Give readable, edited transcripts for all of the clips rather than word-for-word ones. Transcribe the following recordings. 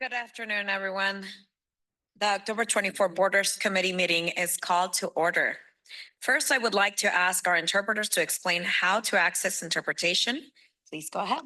Good afternoon, everyone. The October 24 Borders Committee meeting is called to order. First, I would like to ask our interpreters to explain how to access interpretation. Please go ahead.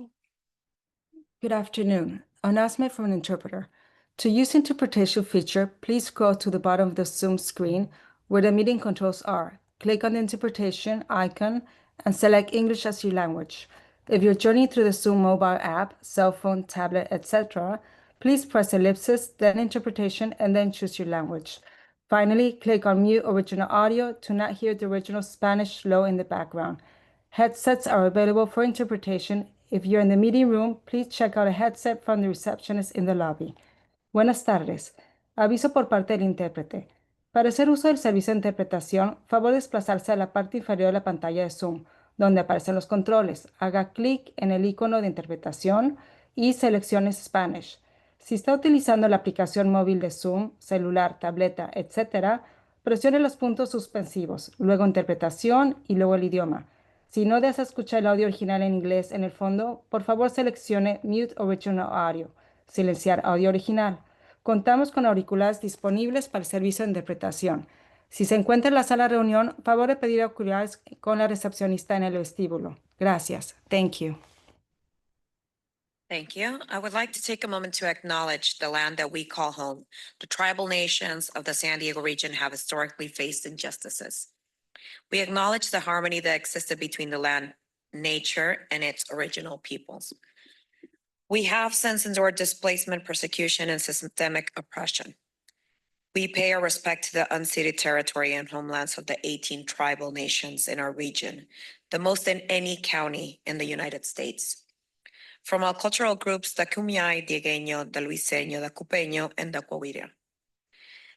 Good afternoon. Announcement from an interpreter. To use interpretation feature, please go to the bottom of the Zoom screen where the meeting controls are. Click on the interpretation icon and select English as your language. If you're joining through the Zoom mobile app, cell phone, tablet, etc., please press ellipsis, then interpretation, and then choose your language. Finally, click on mute original audio to not hear the original Spanish flow in the background. Headsets are available for interpretation. If you're in the meeting room, please check out a headset from the receptionist in the lobby. Buenas tardes. Aviso por parte del intérprete. Para hacer uso del servicio de interpretación, favor desplazarse a la parte inferior de la pantalla de Zoom, donde aparecen los controles. Haga clic en el icono de interpretación y seleccione Spanish. Si está utilizando la aplicación móvil de Zoom, celular, tableta, etc., presione los puntos suspensivos, luego interpretación y luego el idioma. Si no desea escuchar el audio original en inglés en el fondo, por favor seleccione Mute Original Audio, silenciar audio original. Contamos con auriculares disponibles para el servicio de interpretación. Si se encuentra en la sala de reunión, favor de pedir auriculares con la recepcionista en el vestíbulo. Gracias. Thank you. Thank you. I would like to take a moment to acknowledge the land that we call home. The tribal nations of the San Diego region have historically faced injustices. We acknowledge the harmony that existed between the land, nature, and its original peoples. We have since endured displacement, persecution, and systemic oppression. We pay our respect to the unceded territory and homelands of the 18 tribal nations in our region, the most in any county in the United States. From all cultural groups, the Kumeyaay, Diegueño, the Luiseño, the Cupeño, and the Coahuila.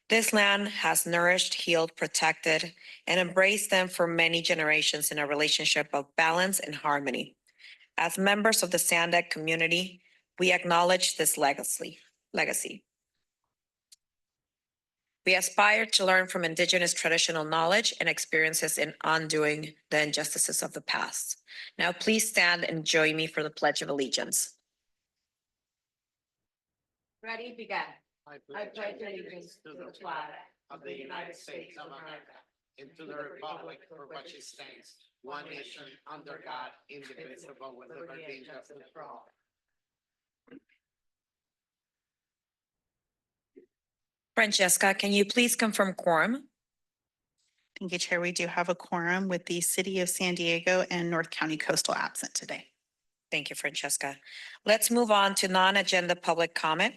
This land has nourished, healed, protected, and embraced them for many generations in a relationship of balance and harmony. As members of the SANDAG community, we acknowledge this legacy. We aspire to learn from Indigenous traditional knowledge and experiences in undoing the injustices of the past. Now, please stand and join me for the Pledge of Allegiance. Ready, begin. I pledge allegiance to the flag of the United States of America and to the republic for which it stands, one nation, under God, indivisible, with liberty and justice for all. Francesca, can you please confirm quorum? Thank you, Chair. We do have a quorum with the City of San Diego and North County Coastal absent today. Thank you, Francesca. Let's move on to non-agenda public comment.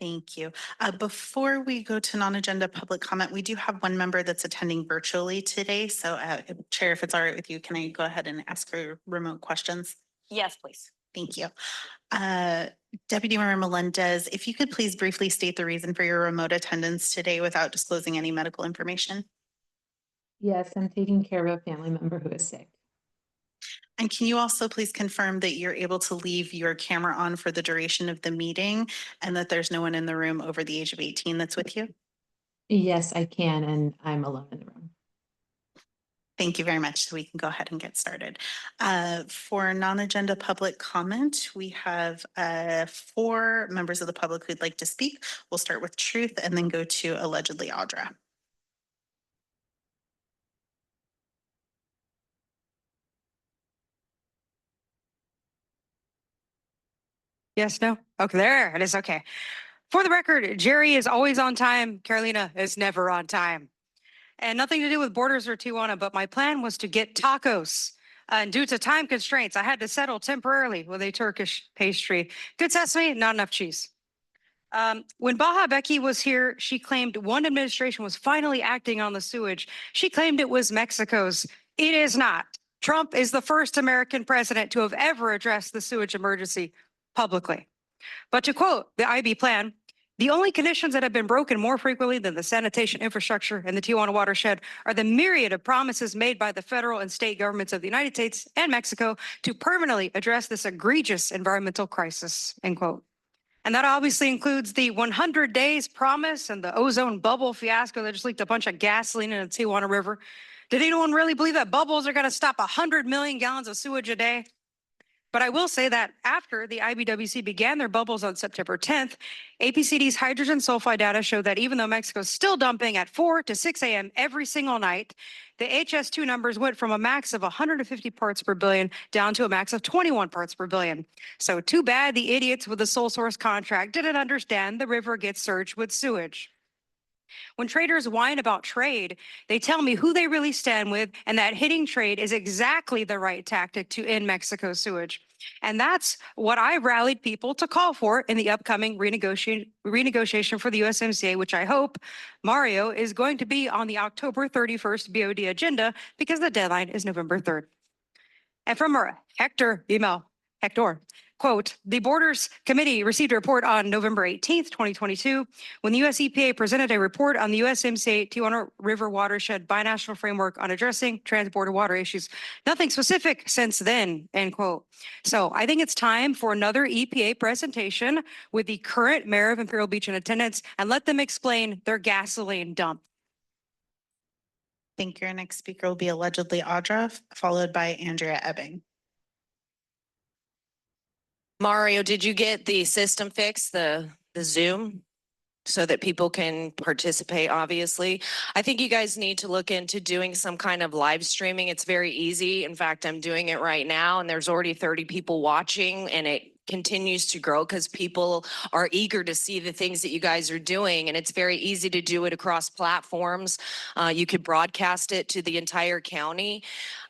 Thank you. Before we go to non-agenda public comment, we do have one member that's attending virtually today. So Chair, if it's all right with you, can I go ahead and ask for remote questions? Yes, please. Thank you. Deputy Mayor Melendez, if you could please briefly state the reason for your remote attendance today without disclosing any medical information. Yes, I'm taking care of a family member who is sick. And can you also please confirm that you're able to leave your camera on for the duration of the meeting and that there's no one in the room over the age of 18 that's with you? Yes, I can, and I'm alone in the room. Thank you very much. So we can go ahead and get started. For non-agenda public comment, we have 4 members of the public who'd like to speak. We'll start with Truth and then go to allegedly Audra. Yes, no? Okay, there it is. Okay. For the record, Jerry is always on time. Carolina is never on time. And nothing to do with Borders or Tijuana, but my plan was to get tacos. And due to time constraints, I had to settle temporarily with a Turkish pastry. Good sesame, not enough cheese. When Baja Becky was here, she claimed one administration was finally acting on the sewage. She claimed it was Mexico's. It is not. Trump is the first American president to have ever addressed the sewage emergency publicly. But to quote the IB plan, the only conditions that have been broken more frequently than the sanitation infrastructure in the Tijuana watershed are the myriad of promises made by the federal and state governments of the United States and Mexico to permanently address this egregious environmental crisis, end quote. And that obviously includes the 100 days promise and the ozone bubble fiasco that just leaked a bunch of gasoline in the Tijuana River. Did anyone really believe that bubbles are going to stop 100 million gallons of sewage a day? But I will say that after the IBWC began their bubbles on September 10th, APCD's hydrogen sulfide data showed that even though Mexico's still dumping at 4 to 6 a.m. every single night, the HS2 numbers went from a max of 150 parts per billion down to a max of 21 parts per billion. So too bad the idiots with the sole source contract didn't understand the river gets surged with sewage. When traders whine about trade, they tell me who they really stand with and that hitting trade is exactly the right tactic to end Mexico's sewage. And that's what I rallied people to call for in the upcoming renegotiation for the USMCA, which I hope Mario is going to be on the October 31st BOD agenda because the deadline is November 3rd. And from our Hector, quote, the Borders Committee received a report on November 18th, 2022, when the US EPA presented a report on the USMCA Tijuana River Watershed Binational Framework on addressing transborder water issues. Nothing specific since then, end quote. So I think it's time for another EPA presentation with the current mayor of Imperial Beach in attendance and let them explain their gasoline dump. Thank you. Our next speaker will be allegedly Audra, followed by Andrea Ebbing. Mario, did you get the system fixed, the Zoom, so that people can participate, obviously? I think you guys need to look into doing some kind of live streaming. It's very easy. In fact, I'm doing it right now, and there's already 30 people watching, and it continues to grow because people are eager to see the things that you guys are doing, and it's very easy to do it across platforms. You could broadcast it to the entire county,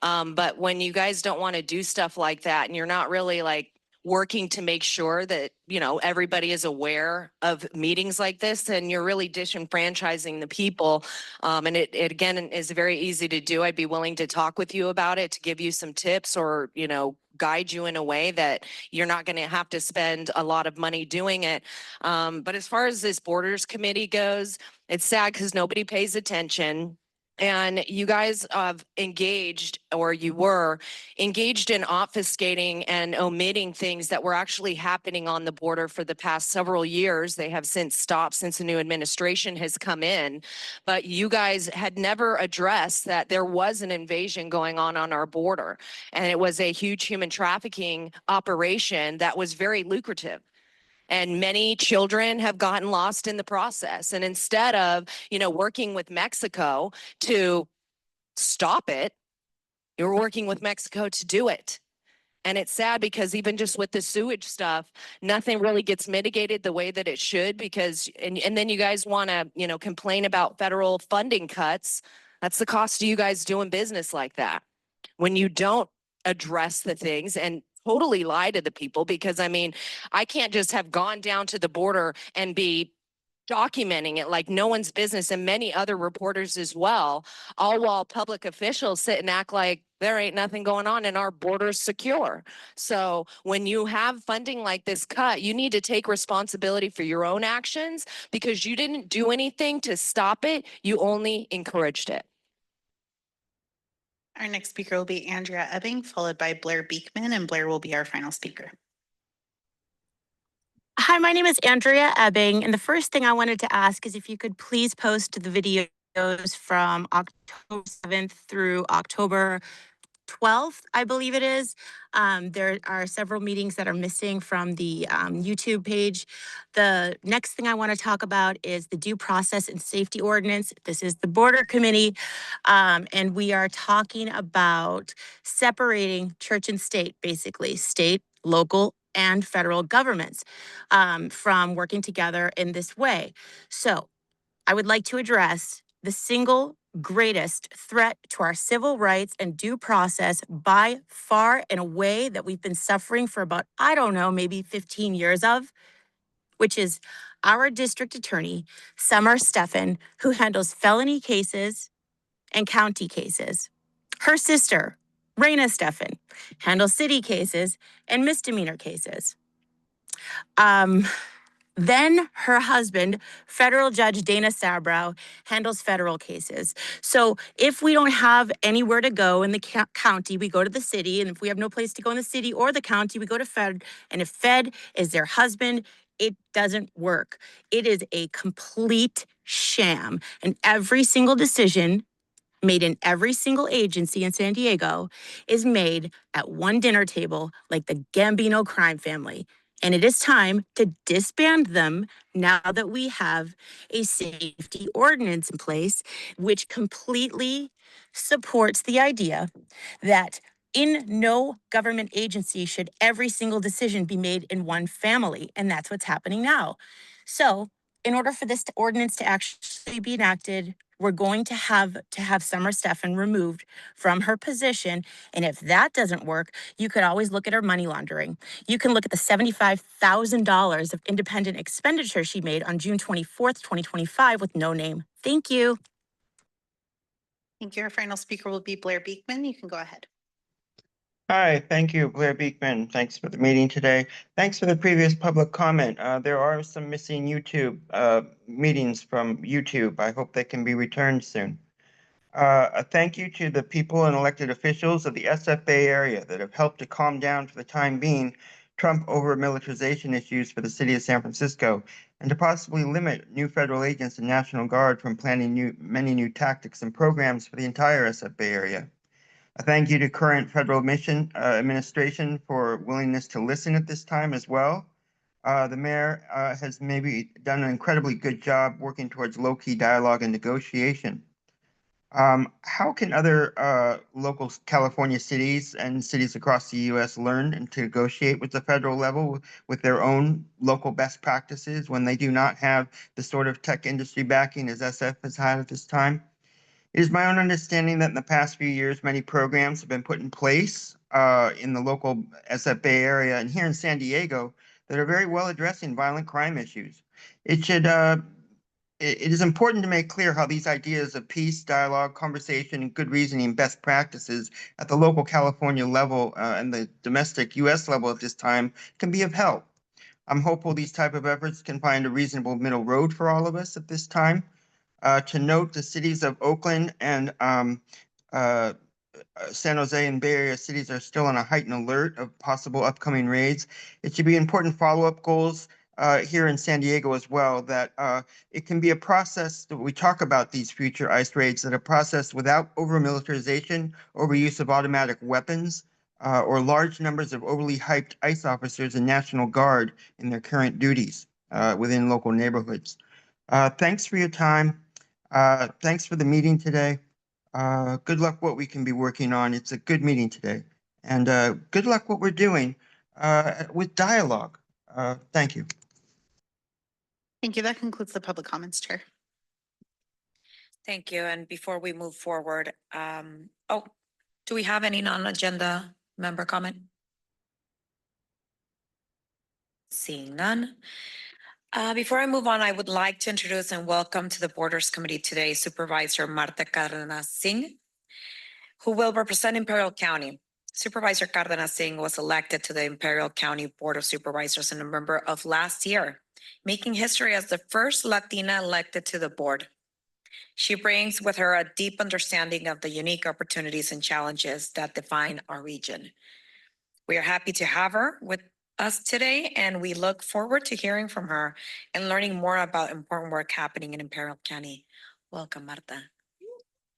but when you guys don't want to do stuff like that and you're not really like working to make sure that, you know, everybody is aware of meetings like this, then you're really disenfranchising the people. And it again is very easy to do. I'd be willing to talk with you about it, to give you some tips or, you know, guide you in a way that you're not going to have to spend a lot of money doing it. But as far as this Borders Committee goes, it's sad because nobody pays attention. And you guys have engaged, or you were engaged in obfuscating and omitting things that were actually happening on the border for the past several years. They have since stopped since the new administration has come in. But you guys had never addressed that there was an invasion going on our border. And it was a huge human trafficking operation that was very lucrative. And many children have gotten lost in the process. And instead of, you know, working with Mexico to stop it, you're working with Mexico to do it. And it's sad because even just with the sewage stuff, nothing really gets mitigated the way that it should, because, and then you guys want to, you know, complain about federal funding cuts. That's the cost of you guys doing business like that. When you don't address the things and totally lie to the people, because I mean, I can't just have gone down to the border and be documenting it like no one's business, and many other reporters as well, all while public officials sit and act like there ain't nothing going on and our border's secure. So when you have funding like this cut, you need to take responsibility for your own actions, because you didn't do anything to stop it. You only encouraged it. Our next speaker will be Andrea Ebbing, followed by Blair Beekman, and Blair will be our final speaker. Hi, my name is Andrea Ebbing, and the first thing I wanted to ask is if you could please post the videos from October 7th through October 12th, I believe it is. There are several meetings that are missing from the YouTube page. The next thing I want to talk about is the due process and safety ordinance. This is the Border Committee, and we are talking about separating church and state, basically state, local, and federal governments from working together in this way. So I would like to address the single greatest threat to our civil rights and due process by far, in a way that we've been suffering for about, I don't know, maybe 15 years of, which is our district attorney, Summer Stephan, who handles felony cases and county cases. Her sister, Raina Stephan, handles city cases and misdemeanor cases. Then her husband, federal judge Dana Sabrow, handles federal cases. So if we don't have anywhere to go in the county, we go to the city. And if we have no place to go in the city or the county, we go to Fed. And if Fed is their husband, it doesn't work. It is a complete sham. And every single decision made in every single agency in San Diego is made at one dinner table like the Gambino crime family. And it is time to disband them now that we have a safety ordinance in place, which completely supports the idea that in no government agency should every single decision be made in one family. And that's what's happening now. So in order for this ordinance to actually be enacted, we're going to have Summer Stephan removed from her position. And if that doesn't work, you could always look at her money laundering. You can look at the $75,000 of independent expenditure she made on June 24th, 2025 with no name. Thank you. Thank you. Our final speaker will be Blair Beekman. You can go ahead. Hi, thank you, Blair Beekman. Thanks for the meeting today. Thanks for the previous public comment. There are some missing YouTube meetings from YouTube. I hope they can be returned soon. A thank you to the people and elected officials of the SF Bay Area that have helped to calm down for the time being Trump over-militarization issues for the city of San Francisco and to possibly limit new federal agents and National Guard from planning many new tactics and programs for the entire SF Bay Area. A thank you to current federal mission administration for willingness to listen at this time as well. The mayor has maybe done an incredibly good job working towards low-key dialogue and negotiation. How can other local California cities and cities across the U.S. learn and to negotiate with the federal level with their own local best practices when they do not have the sort of tech industry backing as SF has had at this time? It is my own understanding that in the past few years, many programs have been put in place in the local SF Bay Area and here in San Diego that are very well addressing violent crime issues. It is important to make clear how these ideas of peace, dialogue, conversation, and good reasoning, best practices at the local California level and the domestic U.S. level at this time can be of help. I'm hopeful these type of efforts can find a reasonable middle road for all of us at this time. To note, the cities of Oakland and San Jose and Bay Area cities are still on a heightened alert of possible upcoming raids. It should be important follow-up goals here in San Diego as well, that it can be a process that we talk about these future ICE raids, that are processed without over-militarization, overuse of automatic weapons, or large numbers of overly hyped ICE officers and National Guard in their current duties within local neighborhoods. Thanks for your time. Thanks for the meeting today. Good luck what we can be working on. It's a good meeting today. And good luck what we're doing with dialogue. Thank you. Thank you. That concludes the public comments, Chair. Thank you. And before we move forward, do we have any non-agenda member comment? Seeing none. Before I move on, I would like to introduce and welcome to the Borders Committee today Supervisor Marta Cárdenas Singh, who will represent Imperial County. Supervisor Cárdenas Singh was elected to the Imperial County Board of Supervisors in November of last year, making history as the first Latina elected to the board. She brings with her a deep understanding of the unique opportunities and challenges that define our region. We are happy to have her with us today, and we look forward to hearing from her and learning more about important work happening in Imperial County. Welcome, Marta.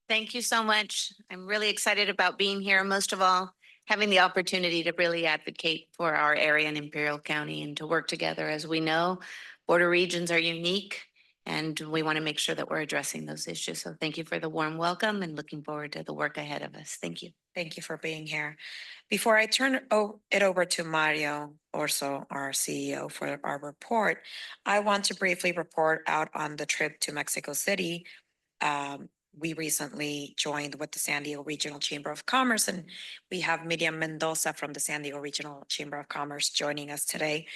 Thank you so much. I'm really excited about being here. Most of all, having the opportunity to really advocate for our area in Imperial County and to work together. As we know, border regions are unique, and we want to make sure that we're addressing those issues. So thank you for the warm welcome and looking forward to the work ahead of us. Thank you. Thank you for being here. Before I turn it over to Mario Orso, our CEO, for our report, I want to briefly report out on the trip to Mexico City. We recently joined with the San Diego Regional Chamber of Commerce, and we have Miriam Mendoza from the San Diego Regional Chamber of Commerce joining us today.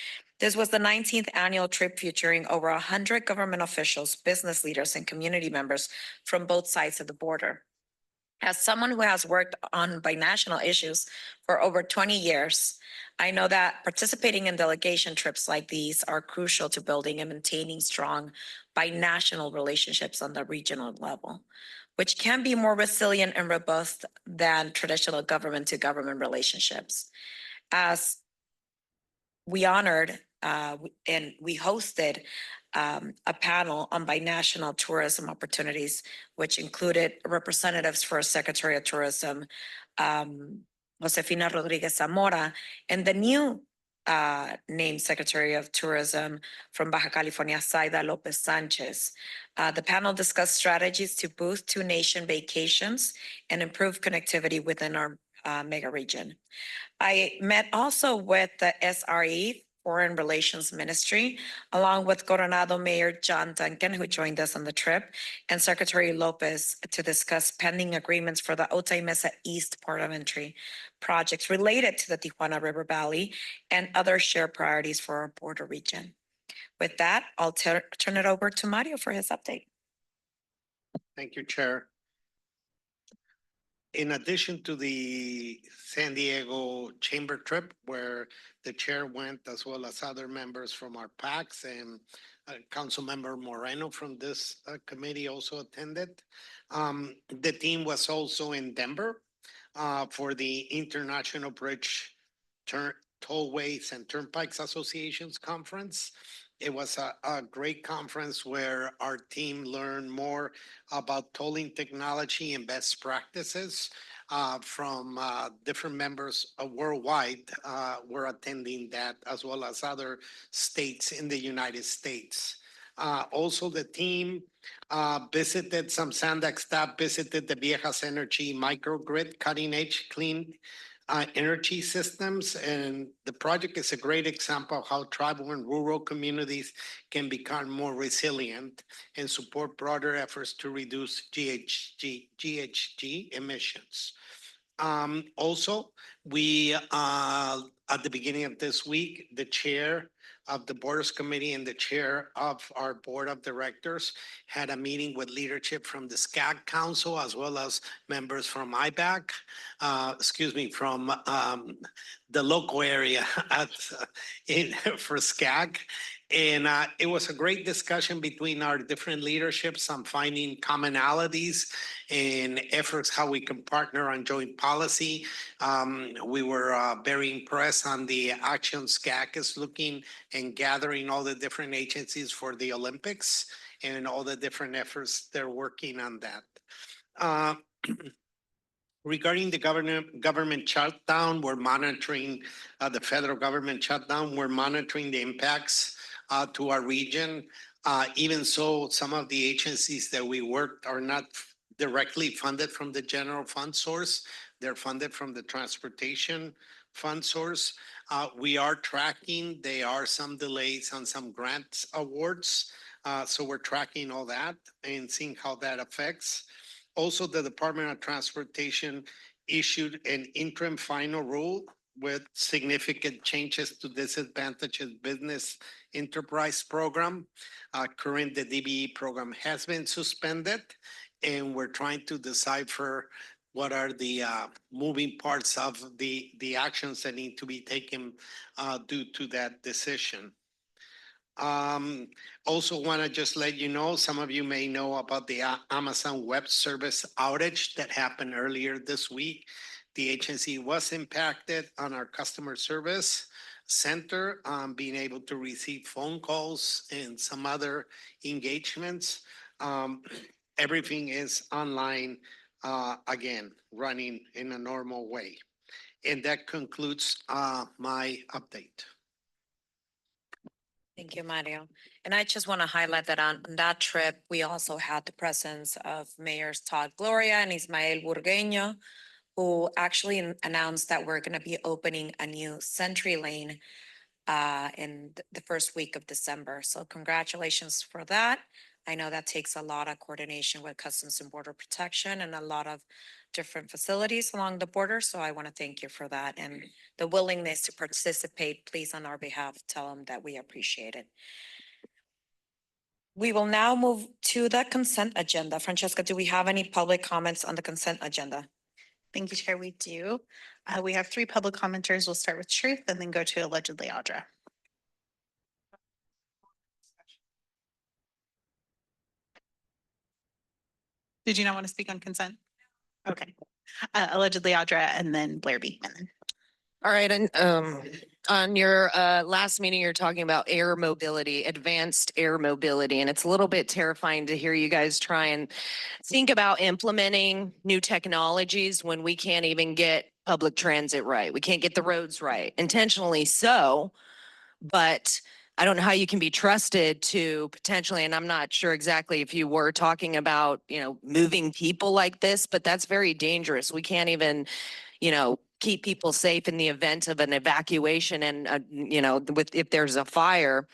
This was the 19th annual trip featuring over 100 government officials, business leaders, and community members from both sides of the border. As someone who has worked on binational issues for over 20 years, I know that participating in delegation trips like these are crucial to building and maintaining strong binational relationships on the regional level, which can be more resilient and robust than traditional government-to-government relationships. As we honored and we hosted a panel on binational tourism opportunities, which included representatives for Secretary of Tourism, Josefina Rodriguez Zamora, and the new named Secretary of Tourism from Baja California, Zaida Lopez Sanchez. The panel discussed strategies to boost two-nation vacations and improve connectivity within our mega region. I met also with the SRE, Foreign Relations Ministry, along with Coronado Mayor John Duncan, who joined us on the trip, and Secretary Lopez to discuss pending agreements for the Otay Mesa East Port of Entry projects related to the Tijuana River Valley and other shared priorities for our border region. With that, I'll turn it over to Mario for his update. Thank you, Chair. In addition to the San Diego Chamber trip, where the chair went, as well as other members from our PACs, and Councilmember Moreno from this committee also attended. The team was also in Denver for the International Bridge Tollways and Turnpikes Associations Conference. It was a great conference where our team learned more about tolling technology and best practices from different members worldwide were attending that, as well as other states in the United States. Also, the team visited, some SANDAG staff visited the Viejas Energy microgrid, cutting edge clean energy systems, and the project is a great example of how tribal and rural communities can become more resilient and support broader efforts to reduce GHG emissions. Also, we, at the beginning of this week, the chair of the Borders Committee and the chair of our board of directors had a meeting with leadership from the SCAG Council, as well as members from IBAC, from the local area for SCAG. And it was a great discussion between our different leaderships on finding commonalities and efforts, how we can partner on joint policy. We were very impressed on the action SCAG is looking and gathering all the different agencies for the Olympics and all the different efforts they're working on that. Regarding the government shutdown, we're monitoring the federal government shutdown. We're monitoring the impacts to our region. Even so, some of the agencies that we worked are not directly funded from the general fund source. They're funded from the transportation fund source. We are tracking. There are some delays on some grants awards. So we're tracking all that and seeing how that affects. Also, the Department of Transportation issued an interim final rule with significant changes to disadvantaged business enterprise program. Current, the DBE program has been suspended, and we're trying to decipher what are the moving parts of the actions that need to be taken due to that decision. Also want to just let you know, some of you may know about the Amazon Web Service outage that happened earlier this week. The agency was impacted on our customer service center, being able to receive phone calls and some other engagements. Everything is online again, running in a normal way. And that concludes my update. Thank you, Mario. And I just want to highlight that on that trip, we also had the presence of Mayors Todd Gloria and Ismael Burgueño, who actually announced that we're going to be opening a new Century Lane in the first week of December. So congratulations for that. I know that takes a lot of coordination with Customs and Border Protection and a lot of different facilities along the border. So I want to thank you for that, and the willingness to participate. Please, on our behalf, tell them that we appreciate it. We will now move to the consent agenda. Francesca, do we have any public comments on the consent agenda? Thank you, Chair. We do. We have 3 public commenters. We'll start with Truth and then go to allegedly Audra. Did you not want to speak on consent? Okay. Allegedly Audra and then Blair Beekman. All right, and On your last meeting, you're talking about air mobility, advanced air mobility, and it's a little bit terrifying to hear you guys try and think about implementing new technologies when we can't even get public transit right. We can't get the roads right, intentionally so. But I don't know how you can be trusted to potentially, and I'm not sure exactly if you were talking about, moving people like this, but that's very dangerous. We can't even, keep people safe in the event of an evacuation and, if there's a fire.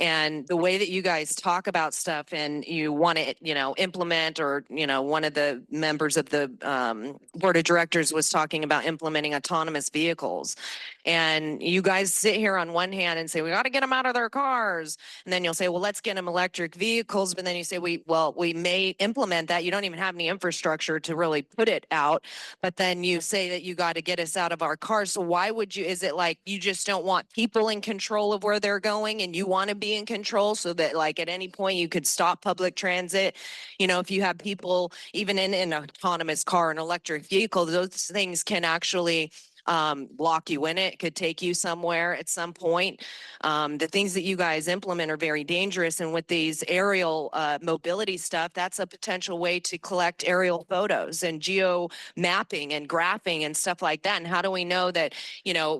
And the way that you guys talk about stuff and you want to, implement, or, one of the members of the board of directors was talking about implementing autonomous vehicles. And you guys sit here on one hand and say, we got to get them out of their cars. And then you'll say, well, let's get them electric vehicles. But then you say, we may implement that. You don't even have any infrastructure to really put it out. But then you say that you got to get us out of our cars. So why would you, is it like you just don't want people in control of where they're going and you want to be in control so that like at any point you could stop public transit? If you have people even in an autonomous car, an electric vehicle, those things can actually lock you in. It could take you somewhere at some point. The things that you guys implement are very dangerous. And with these aerial mobility stuff, that's a potential way to collect aerial photos and geo mapping and graphing and stuff like that. And how do we know that,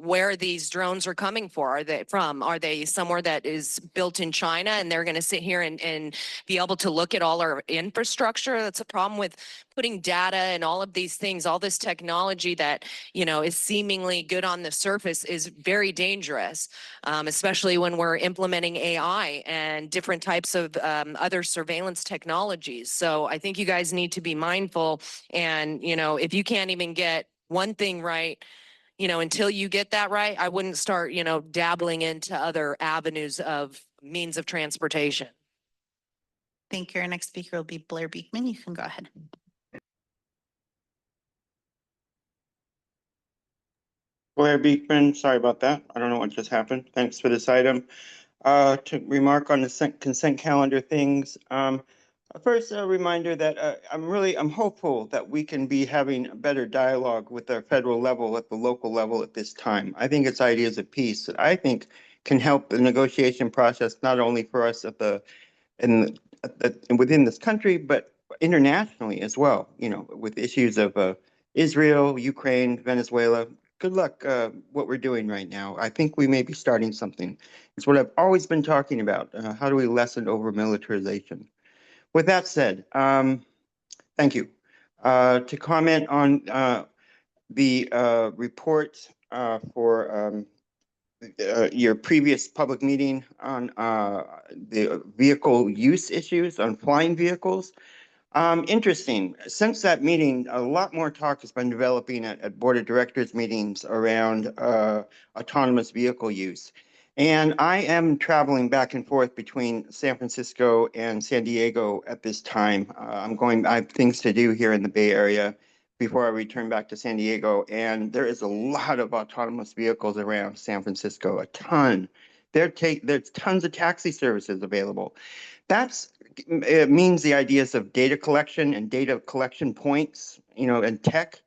where these drones are coming for? Are they from? Are they somewhere that is built in China and they're going to sit here and be able to look at all our infrastructure? That's a problem with putting data and all of these things, all this technology that, is seemingly good on the surface is very dangerous, especially when we're implementing AI and different types of other surveillance technologies. So I think you guys need to be mindful. And, if you can't even get one thing right, until you get that right, I wouldn't start, dabbling into other avenues of means of transportation. Thank you. Our next speaker will be Blair Beekman. You can go ahead. Blair Beekman, sorry about that. I don't know what just happened. Thanks for this item. To remark on the consent calendar things. First, a reminder that I'm hopeful that we can be having a better dialogue with our federal level at the local level at this time. I think it's ideas of peace that I think can help the negotiation process, not only for us within this country, but internationally as well, with issues of Israel, Ukraine, Venezuela. Good luck what we're doing right now. I think we may be starting something. It's what I've always been talking about. How do we lessen over militarization? With that said, thank you. To comment on the report for your previous public meeting on the vehicle use issues on flying vehicles. Interesting. Since that meeting, a lot more talk has been developing at board of directors meetings around autonomous vehicle use. And I am traveling back and forth between San Francisco and San Diego at this time. I have things to do here in the Bay Area before I return back to San Diego. And there is a lot of autonomous vehicles around San Francisco, a ton. There's tons of taxi services available. It means the ideas of data collection and data collection points, and tech.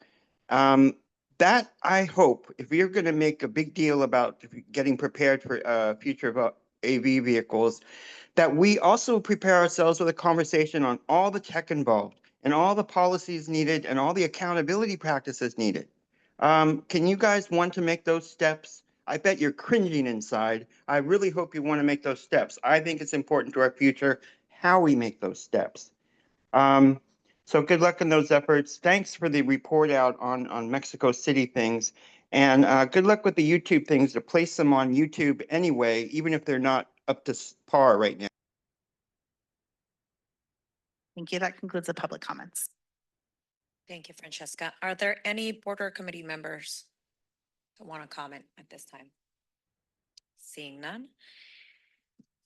That I hope, if you're going to make a big deal about getting prepared for future of AV vehicles, that we also prepare ourselves with a conversation on all the tech involved and all the policies needed and all the accountability practices needed. Can you guys want to make those steps? I bet you're cringing inside. I really hope you want to make those steps. I think it's important to our future how we make those steps. So good luck in those efforts. Thanks for the report out on Mexico City things. And good luck with the YouTube things, to place them on YouTube anyway, even if they're not up to par right now. Thank you. That concludes the public comments. Thank you, Francesca. Are there any board or committee members that want to comment at this time? Seeing none.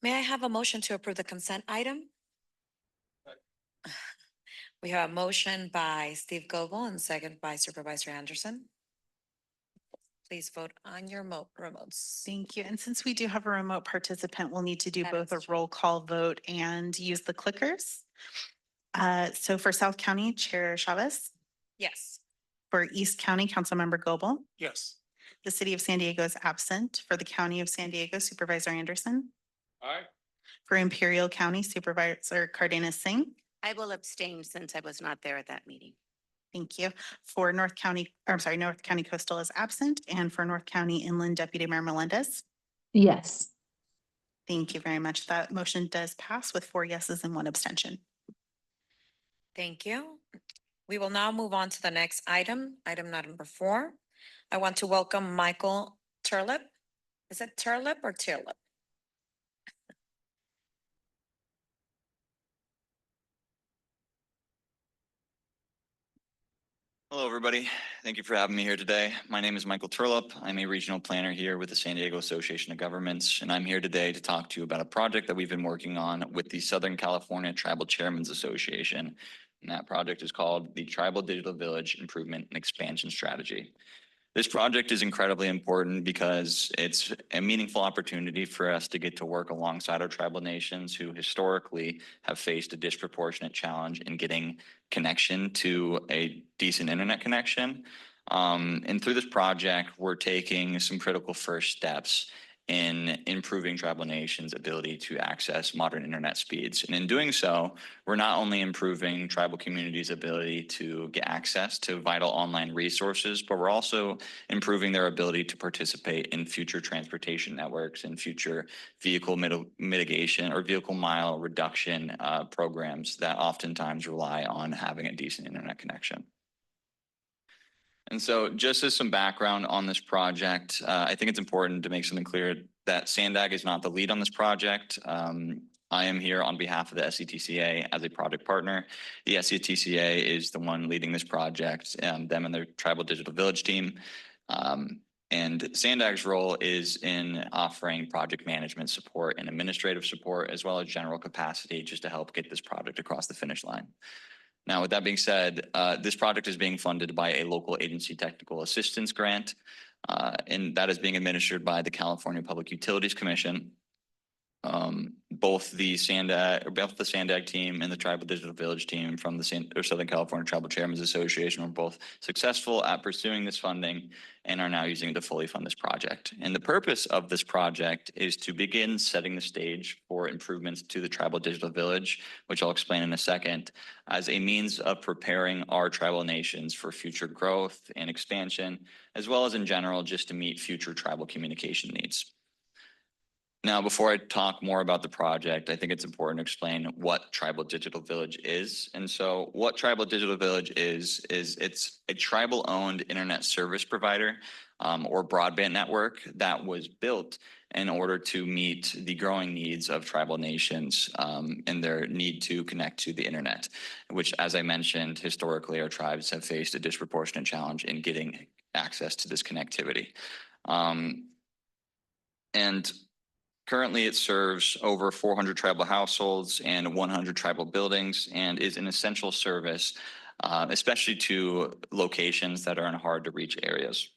May I have a motion to approve the consent item? We have a motion by Steve Goble and second by Supervisor Anderson. Please vote on your remotes. Thank you. And since we do have a remote participant, we'll need to do That both a is true. roll call vote and use the clickers. So for South County, Chair Chavez. Yes. For East County, Councilmember Goble. Yes. The City of San Diego is absent. For the County of San Diego, Supervisor Anderson. Aye. For Imperial County, Supervisor Cardenas Singh. I will abstain since I was not there at that meeting. Thank you. For North County, North County Coastal is absent, and for North County Inland, Deputy Mayor Melendez. Yes. Thank you very much. That motion does pass with 4 yeses and 1 abstention. Thank you. We will now move on to the next item, item number 4. I want to welcome Michael Turlip. Is it Turlip or Turlip? Hello, everybody. Thank you for having me here today. My name is Michael Turlop. I'm a regional planner here with the San Diego Association of Governments, and I'm here today to talk to you about a project that we've been working on with the Southern California Tribal Chairmen's Association. And that project is called the Tribal Digital Village Improvement and Expansion Strategy. This project is incredibly important because it's a meaningful opportunity for us to get to work alongside our tribal nations who historically have faced a disproportionate challenge in getting connection to a decent internet connection. And through this project, we're taking some critical first steps in improving tribal nations' ability to access modern internet speeds. And in doing so, we're not only improving tribal communities' ability to get access to vital online resources, but we're also improving their ability to participate in future transportation networks and future vehicle mitigation or vehicle mile reduction programs that oftentimes rely on having a decent internet connection. And so just as some background on this project, I think it's important to make something clear that SANDAG is not the lead on this project. I am here on behalf of the SCTCA as a project partner. The SCTCA is the one leading this project, them and their Tribal Digital Village team. And SANDAG's role is in offering project management support and administrative support, as well as general capacity just to help get this project across the finish line. Now, with that being said, this project is being funded by a local agency technical assistance grant, and that is being administered by the California Public Utilities Commission. Both the SANDAG team and the Tribal Digital Village team from the Southern California Tribal Chairmen's Association were both successful at pursuing this funding and are now using it to fully fund this project. And the purpose of this project is to begin setting the stage for improvements to the Tribal Digital Village, which I'll explain in a second, as a means of preparing our tribal nations for future growth and expansion, as well as in general, just to meet future tribal communication needs. Now, before I talk more about the project, I think it's important to explain what Tribal Digital Village is. And so what Tribal Digital Village is it's a tribal-owned internet service provider or broadband network that was built in order to meet the growing needs of tribal nations and their need to connect to the internet, which, as I mentioned, historically, our tribes have faced a disproportionate challenge in getting access to this connectivity. And currently, it serves over 400 tribal households and 100 tribal buildings and is an essential service, especially to locations that are in hard-to-reach areas.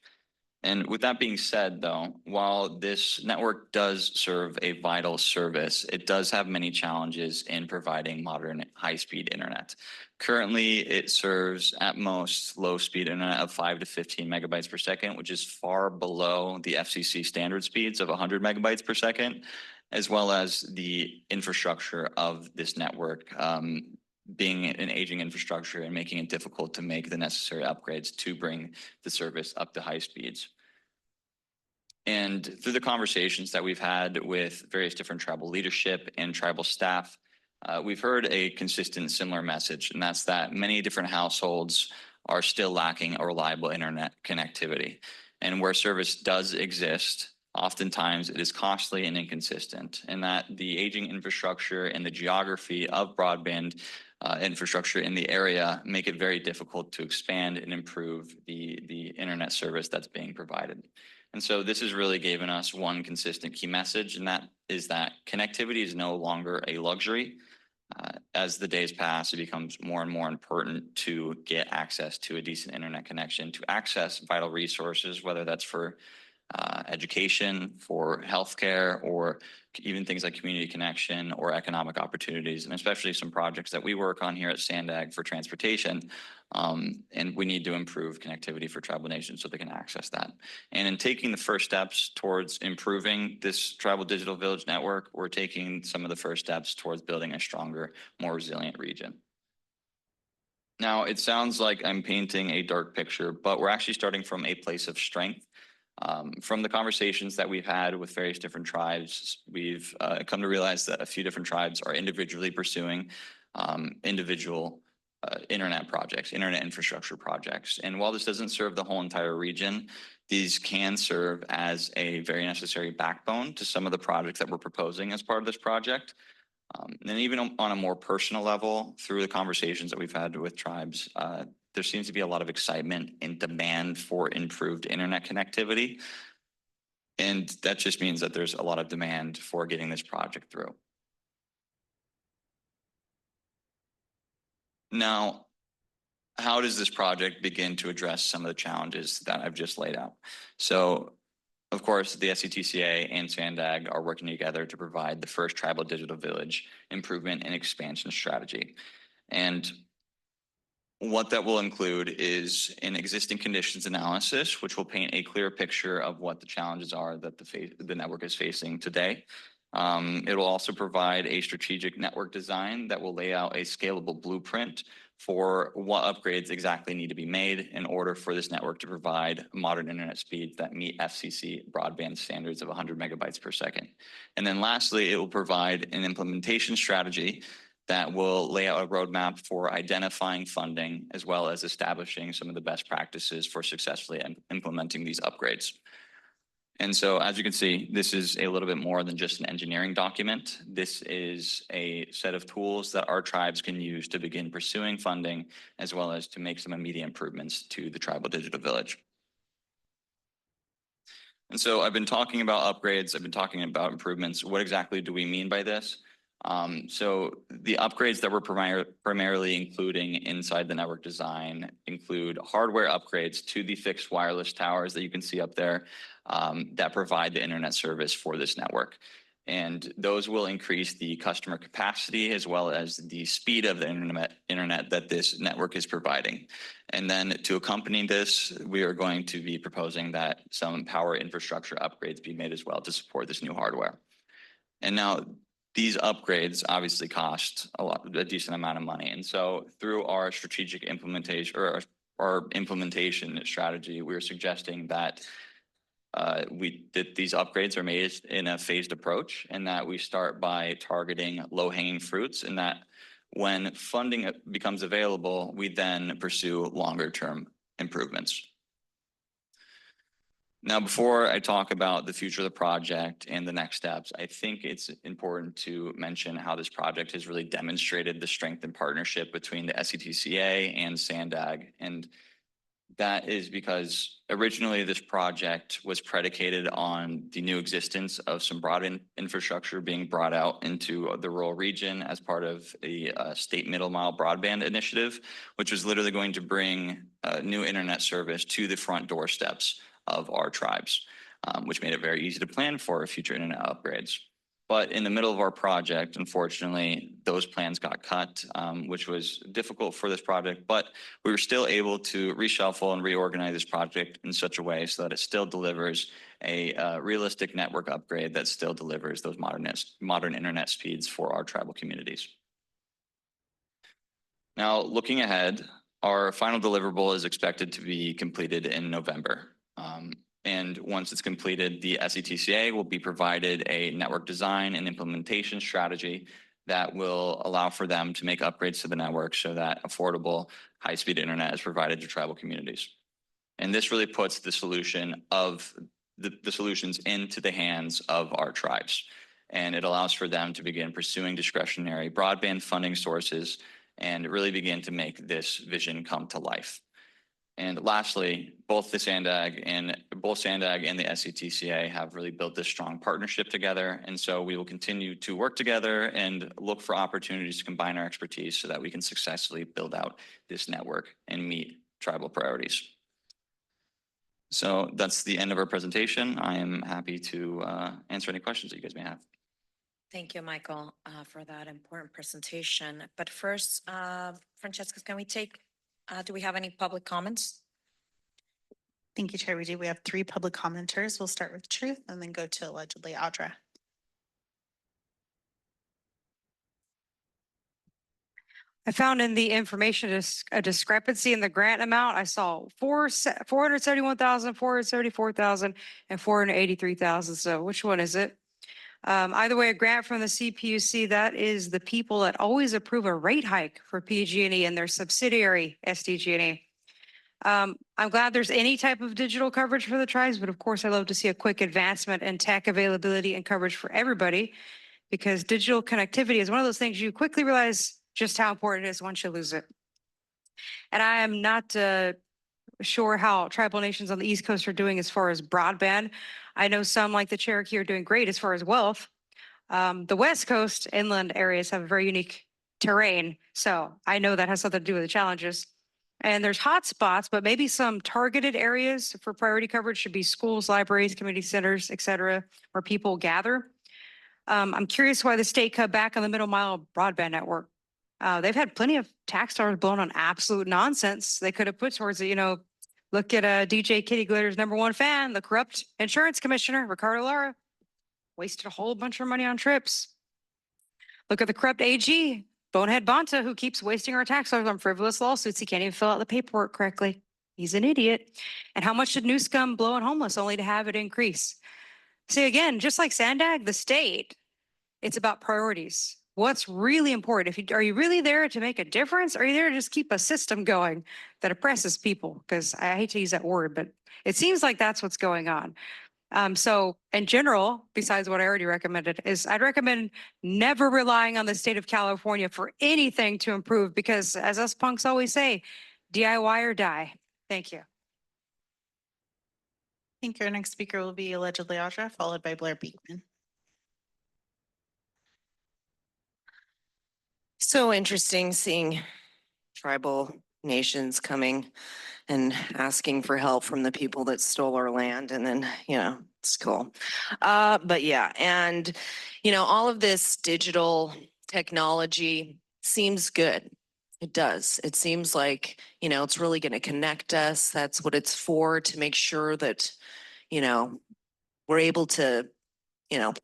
And with that being said, though, while this network does serve a vital service, it does have many challenges in providing modern high-speed internet. Currently, it serves at most low-speed internet of 5 to 15 megabytes per second, which is far below the FCC standard speeds of 100 megabytes per second, as well as the infrastructure of this network being an aging infrastructure and making it difficult to make the necessary upgrades to bring the service up to high speeds. And through the conversations that we've had with various different tribal leadership and tribal staff, we've heard a consistent similar message, and that's that many different households are still lacking a reliable internet connectivity. And where service does exist, oftentimes it is costly and inconsistent, and that the aging infrastructure and the geography of broadband infrastructure in the area make it very difficult to expand and improve the internet service that's being provided. And so this has really given us one consistent key message, and that is that connectivity is no longer a luxury. As the days pass, it becomes more and more important to get access to a decent internet connection, to access vital resources, whether that's for education, for healthcare, or even things like community connection or economic opportunities, and especially some projects that we work on here at SANDAG for transportation. And we need to improve connectivity for tribal nations so they can access that. And in taking the first steps towards improving this tribal digital village network, we're taking some of the first steps towards building a stronger, more resilient region. Now, it sounds like I'm painting a dark picture, but we're actually starting from a place of strength. From the conversations that we've had with various different tribes, we've come to realize that a few different tribes are individually pursuing individual internet projects, internet infrastructure projects. And while this doesn't serve the whole entire region, these can serve as a very necessary backbone to some of the projects that we're proposing as part of this project. And even on a more personal level, through the conversations that we've had with tribes, there seems to be a lot of excitement and demand for improved internet connectivity. And that just means that there's a lot of demand for getting this project through. Now, how does this project begin to address some of the challenges that I've just laid out? So, of course, the SCTCA and SANDAG are working together to provide the first tribal digital village improvement and expansion strategy. And what that will include is an existing conditions analysis, which will paint a clear picture of what the challenges are that the network is facing today. It will also provide a strategic network design that will lay out a scalable blueprint for what upgrades exactly need to be made in order for this network to provide modern internet speeds that meet FCC broadband standards of 100 megabytes per second. And then lastly, it will provide an implementation strategy that will lay out a roadmap for identifying funding, as well as establishing some of the best practices for successfully implementing these upgrades. And so, as you can see, this is a little bit more than just an engineering document. This is a set of tools that our tribes can use to begin pursuing funding, as well as to make some immediate improvements to the tribal digital village. And so I've been talking about upgrades, I've been talking about improvements. What exactly do we mean by this? So the upgrades that we're primarily including inside the network design include hardware upgrades to the fixed wireless towers that you can see up there that provide the internet service for this network. And those will increase the customer capacity as well as the speed of the internet that this network is providing. And then to accompany this, we are going to be proposing that some power infrastructure upgrades be made as well to support this new hardware. And now, these upgrades obviously cost a decent amount of money. And so through our strategic implementation or our implementation strategy, we're suggesting that these upgrades are made in a phased approach, and that we start by targeting low-hanging fruits, and that when funding becomes available, we then pursue longer-term improvements. Now, before I talk about the future of the project and the next steps, I think it's important to mention how this project has really demonstrated the strength and partnership between the SCTCA and SANDAG. And that is because originally this project was predicated on the new existence of some broadband infrastructure being brought out into the rural region as part of a state middle mile broadband initiative, which was literally going to bring new internet service to the front doorsteps of our tribes, which made it very easy to plan for future internet upgrades. But in the middle of our project, unfortunately, those plans got cut, which was difficult for this project, but we were still able to reshuffle and reorganize this project in such a way so that it still delivers a realistic network upgrade that still delivers those modern internet speeds for our tribal communities. Now, looking ahead, our final deliverable is expected to be completed in November. And once it's completed, the SCTCA will be provided a network design and implementation strategy that will allow for them to make upgrades to the network so that affordable, high-speed internet is provided to tribal communities. And this really puts the solution of the solutions into the hands of our tribes. And it allows for them to begin pursuing discretionary broadband funding sources and really begin to make this vision come to life. And lastly, both SANDAG and the SCTCA have really built this strong partnership together. And so we will continue to work together and look for opportunities to combine our expertise so that we can successfully build out this network and meet tribal priorities. So that's the end of our presentation. I am happy to answer any questions that you guys may have. Thank you, Michael, for that important presentation. But first, Francesca, can we take, do we have any public comments? Thank you, Chair. We do. We have 3 public commenters. We'll start with Truth and then go to allegedly Audra. I found in the information a discrepancy in the grant amount. I saw 471,000, 474,000, and 483,000. So which one is it? Either way, a grant from the CPUC, that is the people that always approve a rate hike for PG&E and their subsidiary SDG&E. I'm glad there's any type of digital coverage for the tribes, but of course, I love to see a quick advancement in tech availability and coverage for everybody, because digital connectivity is one of those things you quickly realize just how important it is once you lose it. And I am not sure how tribal nations on the East Coast are doing as far as broadband. I know some, like the Cherokee, are doing great as far as wealth. The West Coast inland areas have a very unique terrain, so I know that has something to do with the challenges. And there's hot spots, but maybe some targeted areas for priority coverage should be schools, libraries, community centers, et cetera, where people gather. I'm curious why the state cut back on the middle mile broadband network. They've had plenty of tax dollars blown on absolute nonsense they could have put towards it. You know, look at DJ Kitty Glitter's #1 fan, the corrupt insurance commissioner, Ricardo Lara, wasted a whole bunch of money on trips. Look at the corrupt AG, Bonehead Bonta, who keeps wasting our tax dollars on frivolous lawsuits. He can't even fill out the paperwork correctly. He's an idiot. And how much did New Scum blow on homeless only to have it increase? See, again, just like SANDAG, the state, it's about priorities. What's really important? Are you really there to make a difference? Or are you there to just keep a system going that oppresses people? Because I hate to use that word, but it seems like that's what's going on. So in general, besides what I already recommended, is I'd recommend never relying on the state of California for anything to improve, because as us punks always say, DIY or die. Thank you. I think our next speaker will be allegedly Audra, followed by Blair Beekman. So interesting seeing tribal nations coming and asking for help from the people that stole our land. And then, it's cool. But yeah, and, all of this digital technology seems good. It does. It seems like, it's really going to connect us. That's what it's for, to make sure that, we're able to,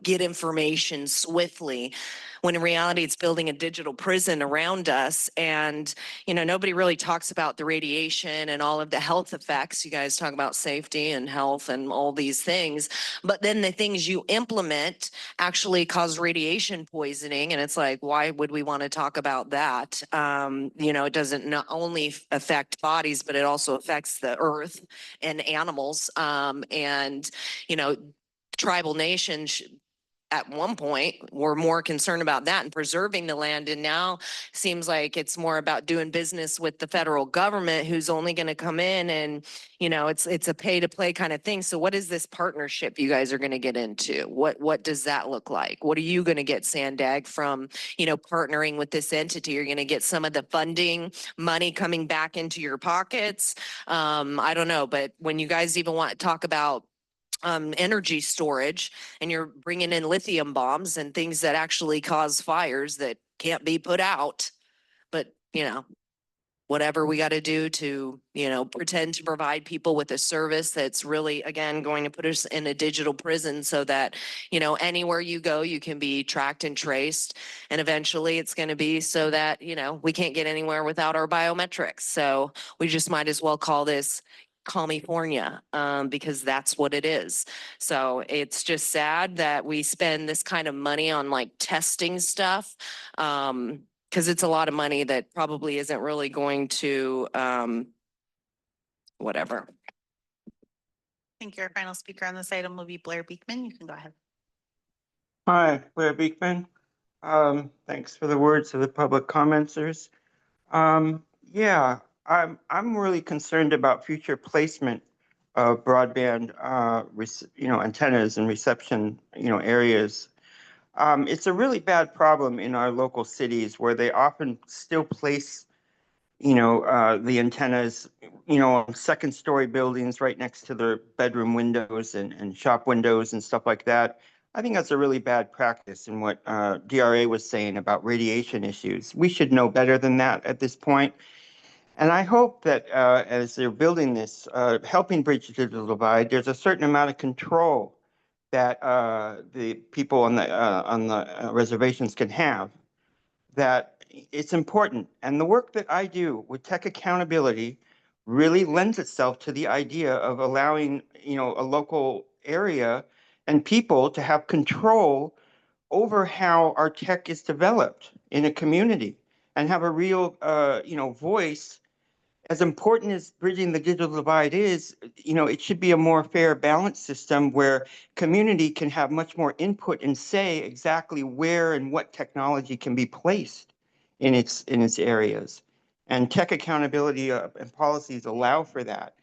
get information swiftly, when in reality it's building a digital prison around us. And, nobody really talks about the radiation and all of the health effects. You guys talk about safety and health and all these things, but then the things you implement actually cause radiation poisoning. And it's like, why would we want to talk about that? It doesn't not only affect bodies, but it also affects the earth and animals. Tribal nations at one point were more concerned about that and preserving the land. And now seems like it's more about doing business with the federal government, who's only going to come in and, it's a pay to play kind of thing. So what is this partnership you guys are going to get into? What does that look like? What are you going to get, SANDAG, from, partnering with this entity? You're going to get some of the funding money coming back into your pockets. I don't know, but when you guys even want to talk about energy storage, and you're bringing in lithium bombs and things that actually cause fires that can't be put out, but whatever we got to do to pretend to provide people with a service that's really, again, going to put us in a digital prison, so that anywhere you go you can be tracked and traced, and eventually it's going to be so that we can't get anywhere without our biometrics. So we just might as well call this California, because that's what it is. So it's just sad that we spend this kind of money on like testing stuff, because it's a lot of money that probably isn't really going to whatever. Thank you. Our final speaker on this item will be Blair Beekman. You can go ahead. Hi, Blair Beekman. Thanks for the words of the public commenters. Yeah, I'm really concerned about future placement of broadband, antennas and reception, areas. It's a really bad problem in our local cities, where they often still place, the antennas second story buildings right next to their bedroom windows and shop windows and stuff like that. I think that's a really bad practice. And what DRA was saying about radiation issues, we should know better than that at this point. And I hope that as they're building this, helping bridge the digital divide, there's a certain amount of control that the people on the reservations can have. That it's important. And the work that I do with tech accountability really lends itself to the idea of allowing, a local area and people to have control over how our tech is developed in a community and have a real, voice. As important as bridging the digital divide is, it should be a more fair, balanced system where community can have much more input and say exactly where and what technology can be placed in its areas. And tech accountability and policies allow for that.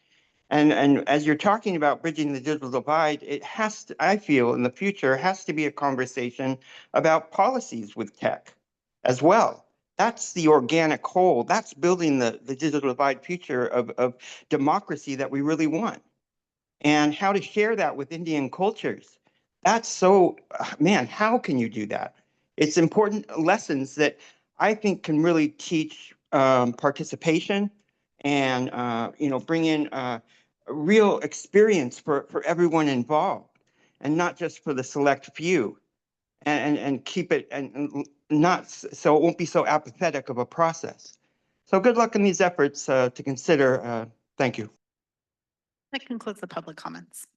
And as you're talking about bridging the digital divide, it has to, I feel in the future, has to be a conversation about policies with tech as well. That's the organic whole. That's building the digital divide future of democracy that we really want. And how to share that with Indian cultures. That's so, man, how can you do that? It's important lessons that I think can really teach participation and, bring in a real experience for everyone involved and not just for the select few. And keep it and not so it won't be so apathetic of a process. So good luck in these efforts to consider. Thank you. That concludes the public comments.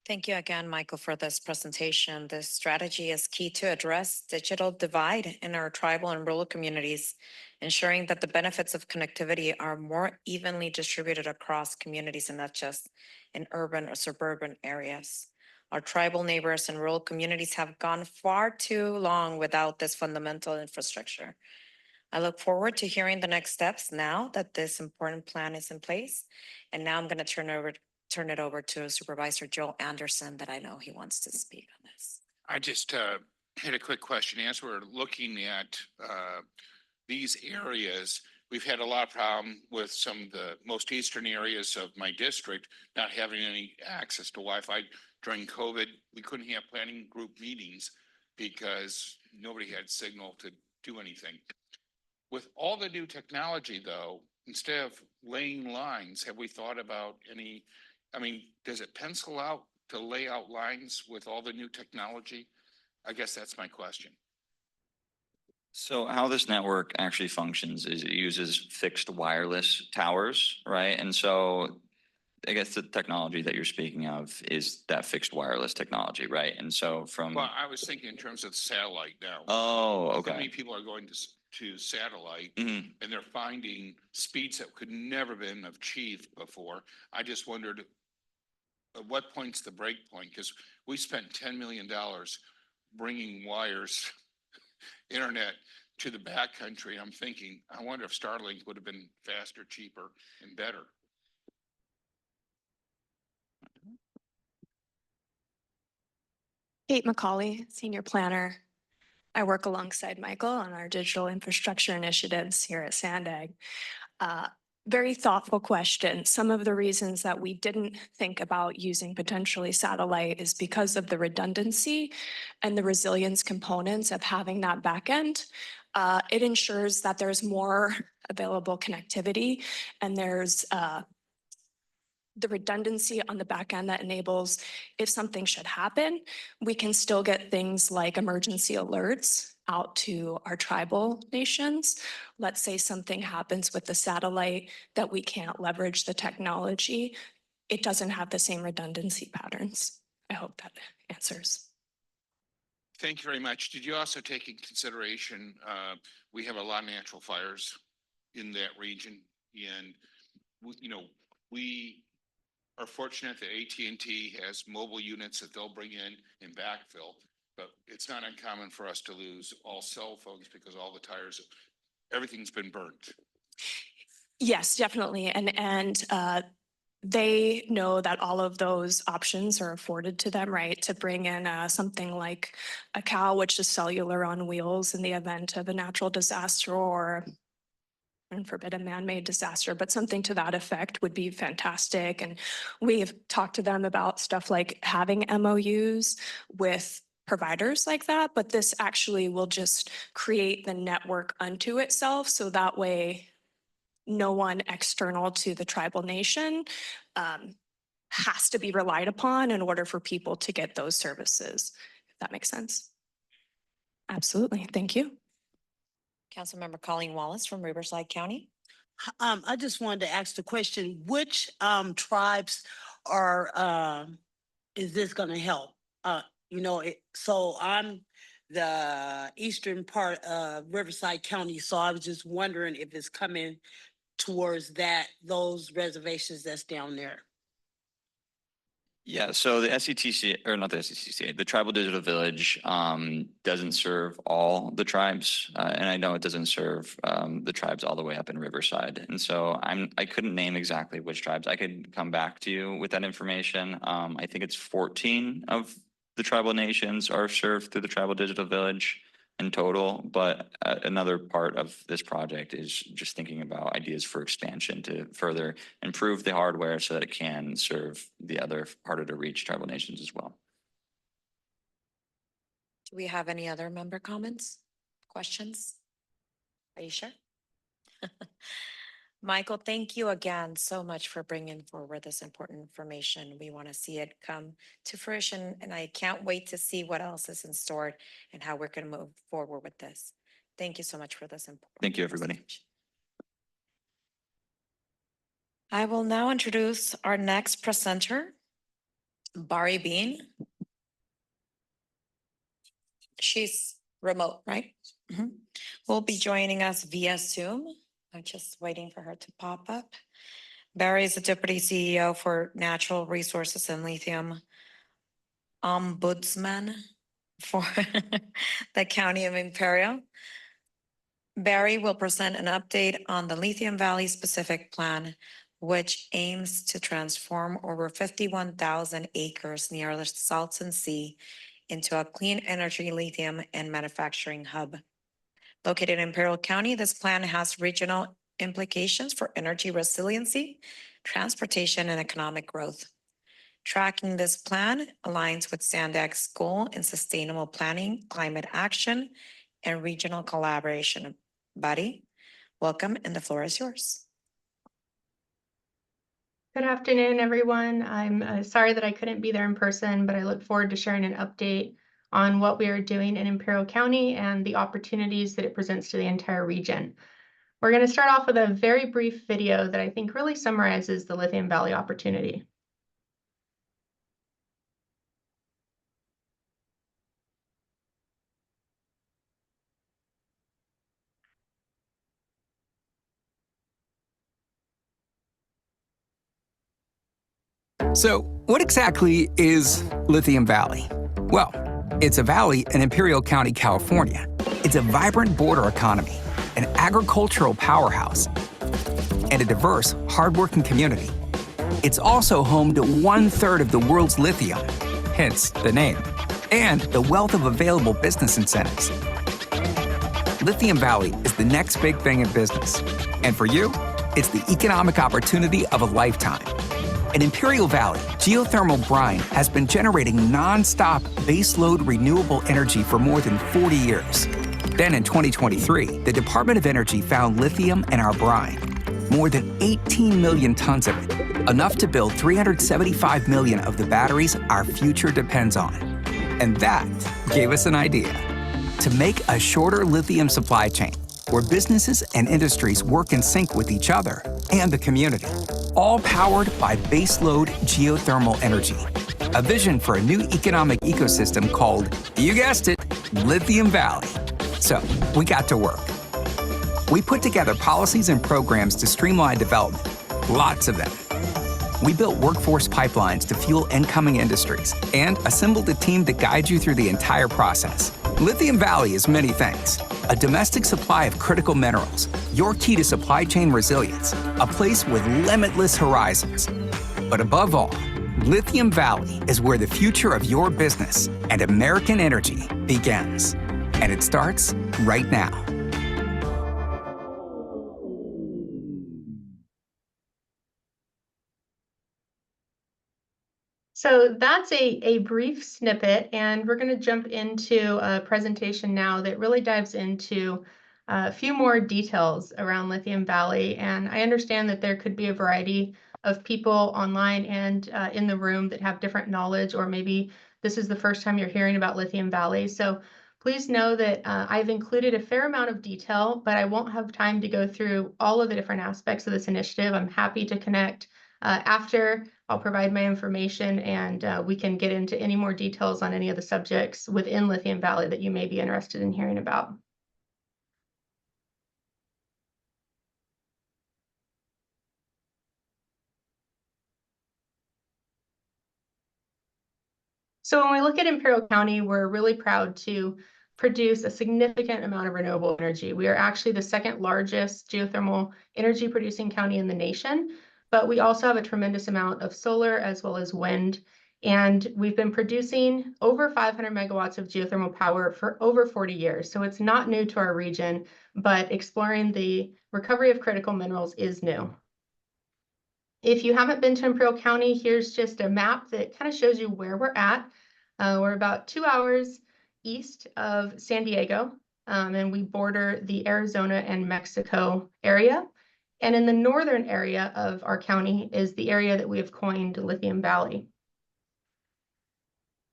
Thank you again, Michael, for this presentation. This strategy is key to address digital divide in our tribal and rural communities, ensuring that the benefits of connectivity are more evenly distributed across communities and not just in urban or suburban areas. Our tribal neighbors and rural communities have gone far too long without this fundamental infrastructure. I look forward to hearing the next steps now that this important plan is in place. And now I'm going to turn it over to Supervisor Joel Anderson that I know he wants to speak on this. I just had a quick question. As we're looking at these areas, we've had a lot of problem with some of the most eastern areas of my district not having any access to Wi-Fi. During COVID, we couldn't have planning group meetings because nobody had signal to do anything. With all the new technology, though, instead of laying lines, have we thought about any, does it pencil out to lay out lines with all the new technology? I guess that's my question. So how this network actually functions is it uses fixed wireless towers, right? And so I guess the technology that you're speaking of is that fixed wireless technology, right? And so from. Well, I was thinking in terms of satellite now. Oh, okay. Many people are going to satellite Mhm. and they're finding speeds that could never been achieved before. I just wondered at what point's the break point? Because we spent $10 million bringing wires, internet to the backcountry. I'm thinking, I wonder if Starlink would have been faster, cheaper, and better. Kate McCauley, Senior Planner. I work alongside Michael on our digital infrastructure initiatives here at SANDAG. Very thoughtful question. Some of the reasons that we didn't think about using potentially satellite is because of the redundancy and the resilience components of having that backend. It ensures that there's more available connectivity and there's the redundancy on the back end that enables if something should happen, we can still get things like emergency alerts out to our tribal nations. Let's say something happens with the satellite that we can't leverage the technology. It doesn't have the same redundancy patterns. I hope that answers. Thank you very much. Did you also take in consideration, we have a lot of natural fires in that region, and we are fortunate that AT&T has mobile units that they'll bring in and backfill, but it's not uncommon for us to lose all cell phones because all the tires, everything's been burnt. Yes, definitely. And they know that all of those options are afforded to them, right? To bring in something like a cow, which is cellular on wheels in the event of a natural disaster or heaven forbid, a man-made disaster, but something to that effect would be fantastic. And we've talked to them about stuff like having MOUs with providers like that, but this actually will just create the network unto itself. So that way, no one external to the tribal nation has to be relied upon in order for people to get those services, if that makes sense. Absolutely. Thank you. Councilmember Colleen Wallace from Riverside County. I just wanted to ask the question, which tribes are is this gonna help? So I'm the eastern part of Riverside County, so I was just wondering if it's coming towards those reservations that's down there. Yeah, so the SETC, or not the SETC, the Tribal Digital Village doesn't serve all the tribes. And I know it doesn't serve the tribes all the way up in Riverside. And so I couldn't name exactly which tribes. I could come back to you with that information. I think it's 14 of the tribal nations are served through the Tribal Digital Village in total. But another part of this project is just thinking about ideas for expansion to further improve the hardware so that it can serve the other harder to reach tribal nations as well. Do we have any other member comments, questions? Are you sure? Michael, thank you again so much for bringing forward this important information. We want to see it come to fruition, and I can't wait to see what else is in store and how we're going to move forward with this. Thank you so much for this important. Thank you, everybody. I will now introduce our next presenter, Bari Bean. She's remote, right? Will be joining us via Zoom. I'm just waiting for her to pop up. Barry is the Deputy CEO for Natural Resources and Lithium Ombudsman for the County of Imperial. Barry will present an update on the Lithium Valley Specific Plan, which aims to transform over 51,000 acres near the Salton Sea into a clean energy lithium and manufacturing hub. Located in Imperial County, this plan has regional implications for energy resiliency, transportation, and economic growth. Tracking this plan aligns with SANDAG's goal in sustainable planning, climate action, and regional collaboration. Buddy, welcome, and the floor is yours. Good afternoon, everyone. I'm sorry that I couldn't be there in person, but I look forward to sharing an update on what we are doing in Imperial County and the opportunities that it presents to the entire region. We're going to start off with a very brief video that I think really summarizes the Lithium Valley opportunity. So, what exactly is Lithium Valley? Well, it's a valley in Imperial County, California. It's a vibrant border economy, an agricultural powerhouse, and a diverse, hardworking community. It's also home to 1/3 of the world's lithium, hence the name, and the wealth of available business incentives. Lithium Valley is the next big thing in business, and for you, it's the economic opportunity of a lifetime. In Imperial Valley, geothermal brine has been generating non-stop baseload renewable energy for more than 40 years. Then in 2023, the Department of Energy found lithium in our brine, more than 18 million tons of it, enough to build 375 million of the batteries our future depends on. And that gave us an idea to make a shorter lithium supply chain where businesses and industries work in sync with each other and the community, all powered by baseload geothermal energy. A vision for a new economic ecosystem called, you guessed it, Lithium Valley. So we got to work. We put together policies and programs to streamline development, lots of them. We built workforce pipelines to fuel incoming industries and assembled a team to guide you through the entire process. Lithium Valley is many things. A domestic supply of critical minerals, your key to supply chain resilience, a place with limitless horizons. But above all, Lithium Valley is where the future of your business and American energy begins. And it starts right now. So that's a brief snippet, and we're going to jump into a presentation now that really dives into a few more details around Lithium Valley. And I understand that there could be a variety of people online and in the room that have different knowledge, or maybe this is the first time you're hearing about Lithium Valley. So please know that I've included a fair amount of detail, but I won't have time to go through all of the different aspects of this initiative. I'm happy to connect after. I'll provide my information, and we can get into any more details on any of the subjects within Lithium Valley that you may be interested in hearing about. So when we look at Imperial County, we're really proud to produce a significant amount of renewable energy. We are actually the second largest geothermal energy producing county in the nation, but we also have a tremendous amount of solar as well as wind. And we've been producing over 500 megawatts of geothermal power for over 40 years. So it's not new to our region, but exploring the recovery of critical minerals is new. If you haven't been to Imperial County, here's just a map that kind of shows you where we're at. We're about 2 hours east of San Diego, and we border the Arizona and Mexico area. And in the northern area of our county is the area that we have coined Lithium Valley.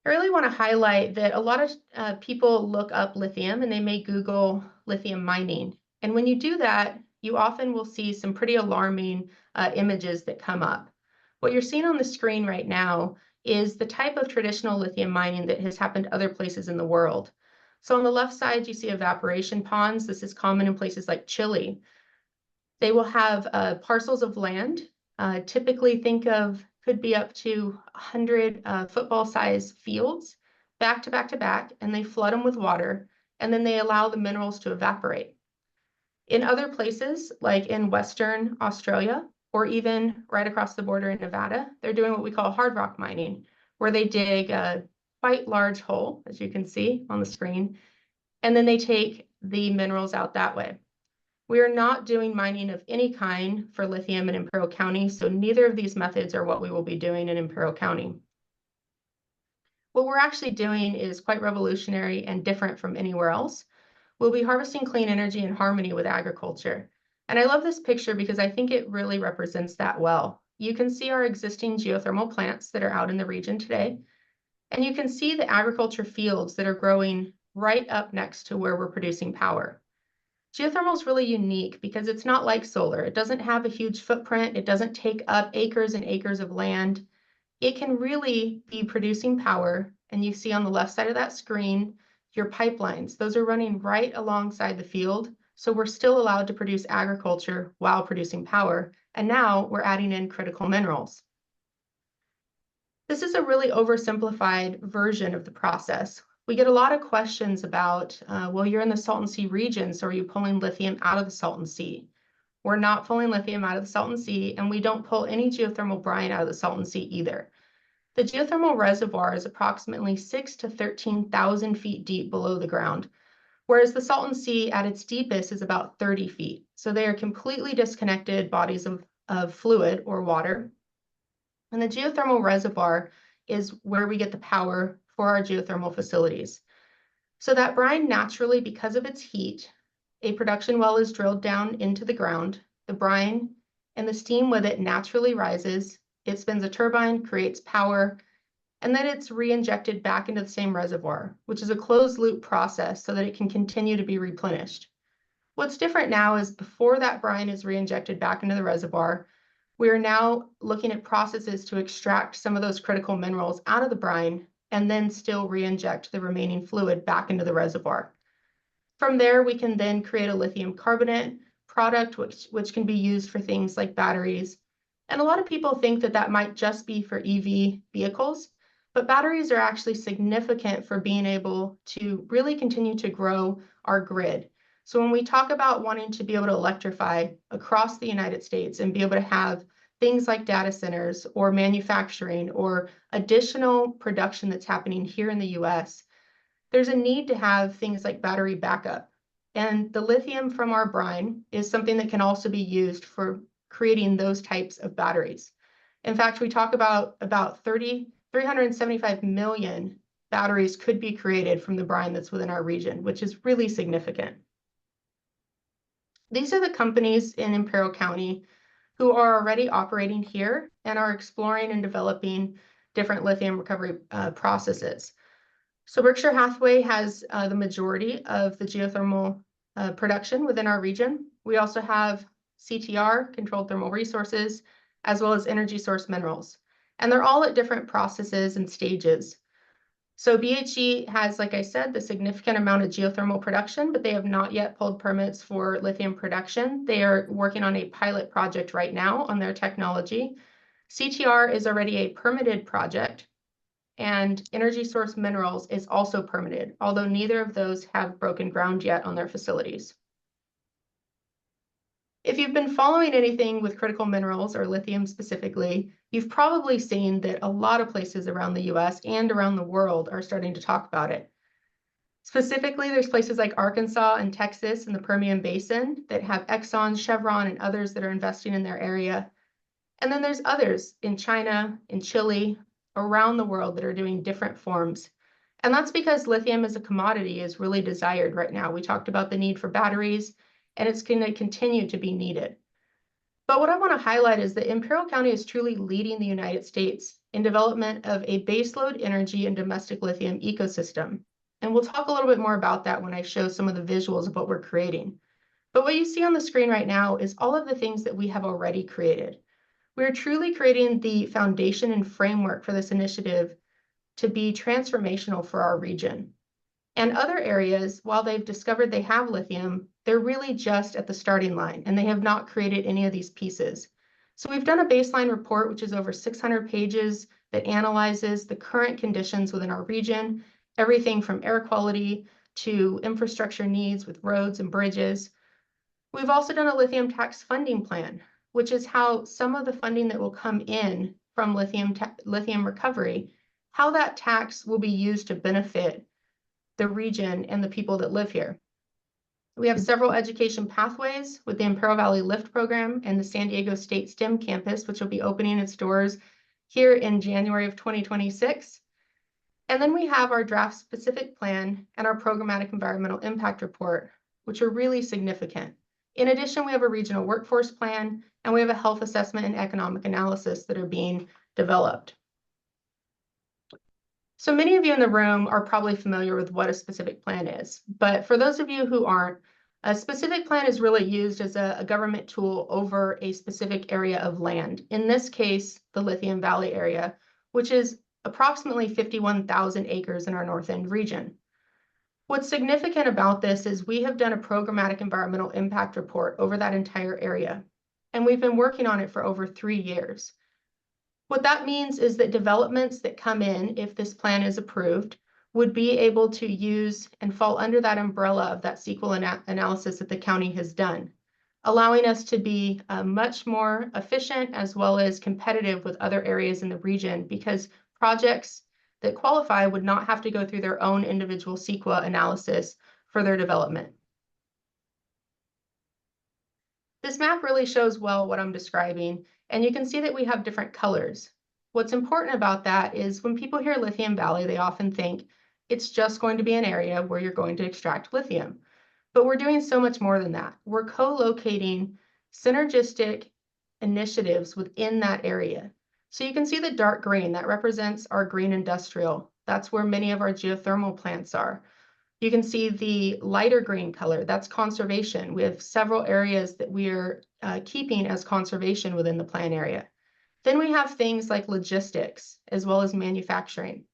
I really want to highlight that a lot of people look up lithium and they may Google lithium mining. And when you do that, you often will see some pretty alarming images that come up. What you're seeing on the screen right now is the type of traditional lithium mining that has happened other places in the world. So on the left side, you see evaporation ponds. This is common in places like Chile. They will have parcels of land, typically think of, could be up to 100 football-sized fields, back to back to back, and they flood them with water, and then they allow the minerals to evaporate. In other places, like in Western Australia, or even right across the border in Nevada, they're doing what we call hard rock mining, where they dig a quite large hole, as you can see on the screen, and then they take the minerals out that way. We are not doing mining of any kind for lithium in Imperial County, so neither of these methods are what we will be doing in Imperial County. What we're actually doing is quite revolutionary and different from anywhere else. We'll be harvesting clean energy in harmony with agriculture. And I love this picture because I think it really represents that well. You can see our existing geothermal plants that are out in the region today, and you can see the agriculture fields that are growing right up next to where we're producing power. Geothermal is really unique because it's not like solar. It doesn't have a huge footprint. It doesn't take up acres and acres of land. It can really be producing power. And you see on the left side of that screen, your pipelines. Those are running right alongside the field. So we're still allowed to produce agriculture while producing power. And now we're adding in critical minerals. This is a really oversimplified version of the process. We get a lot of questions about, well, you're in the Salton Sea region, so are you pulling lithium out of the Salton Sea? We're not pulling lithium out of the Salton Sea, and we don't pull any geothermal brine out of the Salton Sea either. The geothermal reservoir is approximately 6,000 to 13,000 feet deep below the ground, whereas the Salton Sea at its deepest is about 30 feet. So they are completely disconnected bodies of fluid or water. And the geothermal reservoir is where we get the power for our geothermal facilities. So that brine naturally, because of its heat, a production well is drilled down into the ground. The brine and the steam with it naturally rises. It spins a turbine, creates power, and then it's re-injected back into the same reservoir, which is a closed loop process so that it can continue to be replenished. What's different now is before that brine is re-injected back into the reservoir, we are now looking at processes to extract some of those critical minerals out of the brine and then still re-inject the remaining fluid back into the reservoir. From there, we can then create a lithium carbonate product, which can be used for things like batteries. And a lot of people think that that might just be for EV vehicles, but batteries are actually significant for being able to really continue to grow our grid. So when we talk about wanting to be able to electrify across the United States and be able to have things like data centers or manufacturing or additional production that's happening here in the US, there's a need to have things like battery backup. And the lithium from our brine is something that can also be used for creating those types of batteries. In fact, we talk about 30 375 million batteries could be created from the brine that's within our region, which is really significant. These are the companies in Imperial County who are already operating here and are exploring and developing different lithium recovery processes. So Berkshire Hathaway has the majority of the geothermal production within our region. We also have CTR, Controlled Thermal Resources, as well as Energy Source Minerals. And they're all at different processes and stages. So BHE has, like I said, the significant amount of geothermal production, but they have not yet pulled permits for lithium production. They are working on a pilot project right now on their technology. CTR is already a permitted project, and Energy Source Minerals is also permitted, although neither of those have broken ground yet on their facilities. If you've been following anything with critical minerals or lithium specifically, you've probably seen that a lot of places around the US and around the world are starting to talk about it. Specifically, there's places like Arkansas and Texas in the Permian Basin that have Exxon, Chevron, and others that are investing in their area. And then there's others in China, in Chile, around the world that are doing different forms. And that's because lithium as a commodity is really desired right now. We talked about the need for batteries, and it's going to continue to be needed. But what I want to highlight is that Imperial County is truly leading the United States in development of a baseload energy and domestic lithium ecosystem. And we'll talk a little bit more about that when I show some of the visuals of what we're creating. But what you see on the screen right now is all of the things that we have already created. We're truly creating the foundation and framework for this initiative to be transformational for our region. And other areas, while they've discovered they have lithium, they're really just at the starting line, and they have not created any of these pieces. So we've done a baseline report, which is over 600 pages, that analyzes the current conditions within our region, everything from air quality to infrastructure needs with roads and bridges. We've also done a lithium tax funding plan, which is how some of the funding that will come in from lithium recovery, how that tax will be used to benefit the region and the people that live here. We have several education pathways with the Imperial Valley Lift program and the San Diego State STEM campus, which will be opening its doors here in January of 2026. And then we have our draft specific plan and our programmatic environmental impact report, which are really significant. In addition, we have a regional workforce plan, and we have a health assessment and economic analysis that are being developed. So many of you in the room are probably familiar with what a specific plan is, but for those of you who aren't, a specific plan is really used as a government tool over a specific area of land. In this case, the Lithium Valley area, which is approximately 51,000 acres in our North End region. What's significant about this is we have done a programmatic environmental impact report over that entire area, and we've been working on it for over 3 years. What that means is that developments that come in, if this plan is approved, would be able to use and fall under that umbrella of that CEQA analysis that the county has done, allowing us to be much more efficient as well as competitive with other areas in the region, because projects that qualify would not have to go through their own individual CEQA analysis for their development. This map really shows well what I'm describing, and you can see that we have different colors. What's important about that is when people hear Lithium Valley, they often think it's just going to be an area where you're going to extract lithium. But we're doing so much more than that. We're co-locating synergistic initiatives within that area. So you can see the dark green, that represents our green industrial. That's where many of our geothermal plants are. You can see the lighter green color, that's conservation. We have several areas that we are keeping as conservation within the plan area. Then we have things like logistics as well as manufacturing.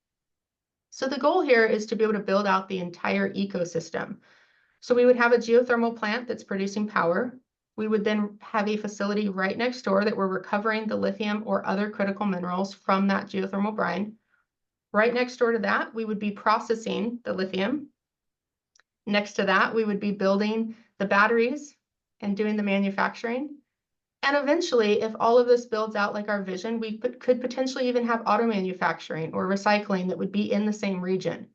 So the goal here is to be able to build out the entire ecosystem. So we would have a geothermal plant that's producing power. We would then have a facility right next door that we're recovering the lithium or other critical minerals from that geothermal brine. Right next door to that, we would be processing the lithium. Next to that, we would be building the batteries and doing the manufacturing. And eventually, if all of this builds out like our vision, we could potentially even have auto manufacturing or recycling that would be in the same region.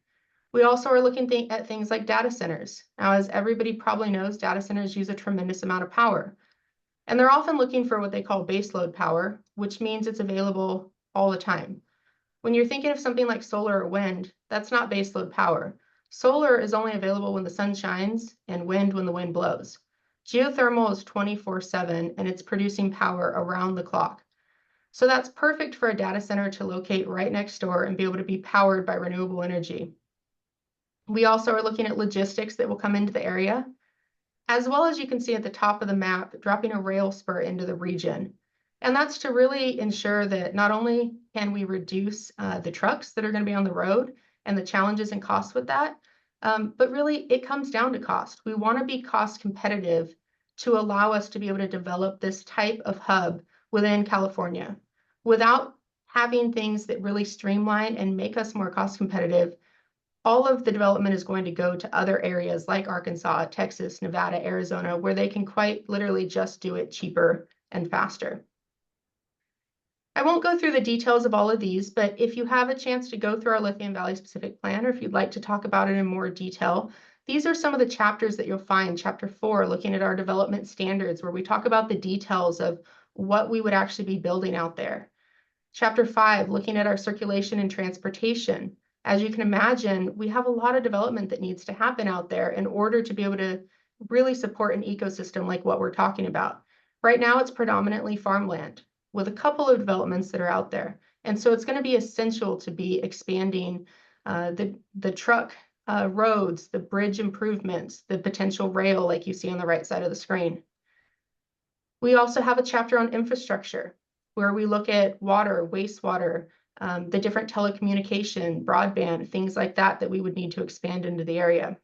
We also are looking at things like data centers. Now, as everybody probably knows, data centers use a tremendous amount of power. And they're often looking for what they call baseload power, which means it's available all the time. When you're thinking of something like solar or wind, that's not baseload power. Solar is only available when the sun shines and wind when the wind blows. Geothermal is 24/7 and it's producing power around the clock. So that's perfect for a data center to locate right next door and be able to be powered by renewable energy. We also are looking at logistics that will come into the area, as well as you can see at the top of the map, dropping a rail spur into the region. And that's to really ensure that not only can we reduce the trucks that are going to be on the road and the challenges and costs with that, but really it comes down to cost. We want to be cost competitive to allow us to be able to develop this type of hub within California. Without having things that really streamline and make us more cost competitive, all of the development is going to go to other areas like Arkansas, Texas, Nevada, Arizona, where they can quite literally just do it cheaper and faster. I won't go through the details of all of these, but if you have a chance to go through our Lithium Valley specific plan, or if you'd like to talk about it in more detail, these are some of the chapters that you'll find. Chapter 4, looking at our development standards, where we talk about the details of what we would actually be building out there. Chapter 5, looking at our circulation and transportation. As you can imagine, we have a lot of development that needs to happen out there in order to be able to really support an ecosystem like what we're talking about. Right now, it's predominantly farmland with a couple of developments that are out there. And so it's going to be essential to be expanding the truck roads, the bridge improvements, the potential rail like you see on the right side of the screen. We also have a chapter on infrastructure where we look at water, wastewater, the different telecommunication, broadband, things like that that we would need to expand into the area.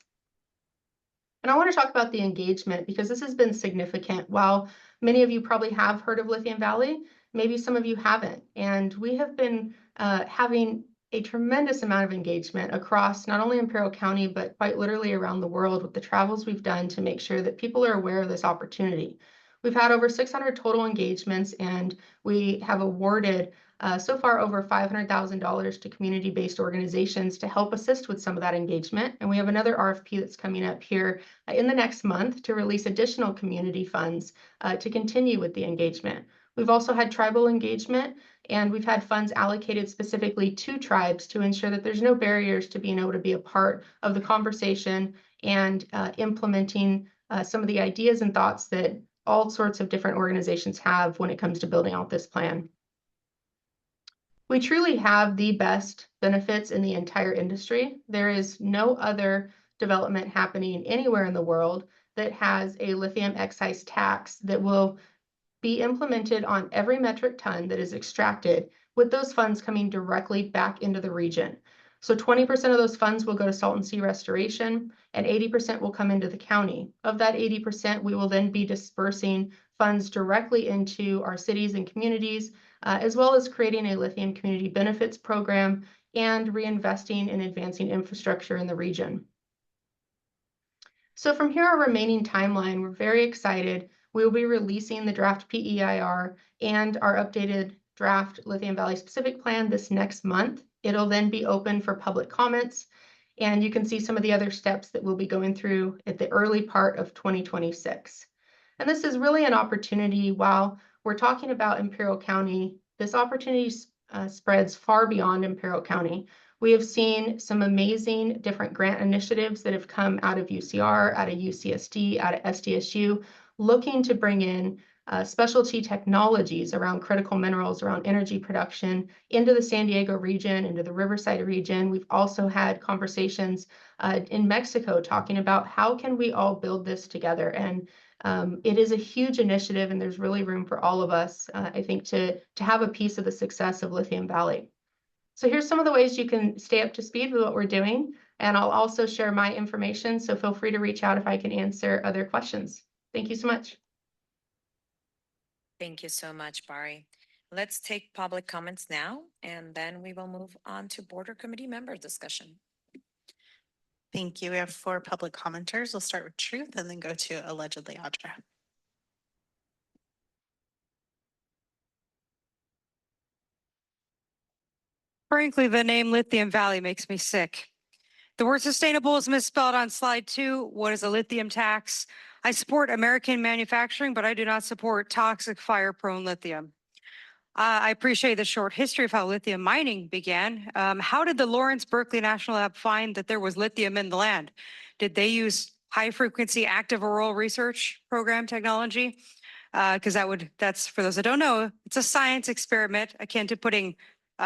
And I want to talk about the engagement because this has been significant. While many of you probably have heard of Lithium Valley, maybe some of you haven't. And we have been having a tremendous amount of engagement across not only Imperial County, but quite literally around the world with the travels we've done to make sure that people are aware of this opportunity. We've had over 600 total engagements, and we have awarded so far over $500,000 to community-based organizations to help assist with some of that engagement. And we have another RFP that's coming up here in the next month to release additional community funds to continue with the engagement. We've also had tribal engagement, and we've had funds allocated specifically to tribes to ensure that there's no barriers to being able to be a part of the conversation and implementing some of the ideas and thoughts that all sorts of different organizations have when it comes to building out this plan. We truly have the best benefits in the entire industry. There is no other development happening anywhere in the world that has a lithium excise tax that will be implemented on every metric ton that is extracted, with those funds coming directly back into the region. So 20% of those funds will go to salt and sea restoration, and 80% will come into the county. Of that 80%, we will then be dispersing funds directly into our cities and communities, as well as creating a lithium community benefits program and reinvesting in advancing infrastructure in the region. So from here, our remaining timeline, we're very excited. We will be releasing the draft PEIR and our updated draft Lithium Valley specific plan this next month. It'll then be open for public comments, and you can see some of the other steps that we'll be going through at the early part of 2026. And this is really an opportunity. While we're talking about Imperial County, this opportunity spreads far beyond Imperial County. We have seen some amazing different grant initiatives that have come out of UCR, out of UCSD, out of SDSU, looking to bring in specialty technologies around critical minerals, around energy production into the San Diego region, into the Riverside region. We've also had conversations in Mexico talking about how can we all build this together. And it is a huge initiative, and there's really room for all of us, I think, to have a piece of the success of Lithium Valley. So here's some of the ways you can stay up to speed with what we're doing, and I'll also share my information, so feel free to reach out if I can answer other questions. Thank you so much. Thank you so much, Bari. Let's take public comments now, and then we will move on to Border Committee member discussion. Thank you. We have 4 public commenters. We'll start with Truth and then go to allegedly Audra. Frankly, the name Lithium Valley makes me sick. The word sustainable is misspelled on slide 2. What is a lithium tax? I support American manufacturing, but I do not support toxic fire-prone lithium. I appreciate the short history of how lithium mining began. How did the Lawrence Berkeley National Lab find that there was lithium in the land? Did they use high frequency active auroral research program technology? Because that's for those that don't know, it's a science experiment akin to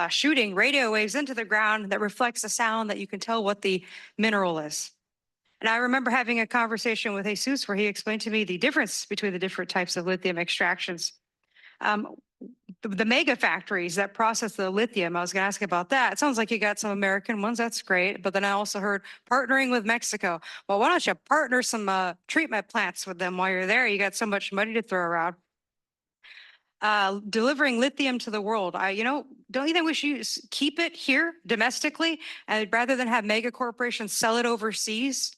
shooting radio waves into the ground that reflects a sound that you can tell what the mineral is. And I remember having a conversation with Jesus where he explained to me the difference between the different types of lithium extractions. The mega factories that process the lithium, I was going to ask about that. It sounds like you got some American ones. That's great. But then I also heard partnering with Mexico. Well, why don't you partner some treatment plants with them while you're there? You got so much money to throw around. Delivering lithium to the world. Don't you think we should keep it here domestically and rather than have mega corporations sell it overseas?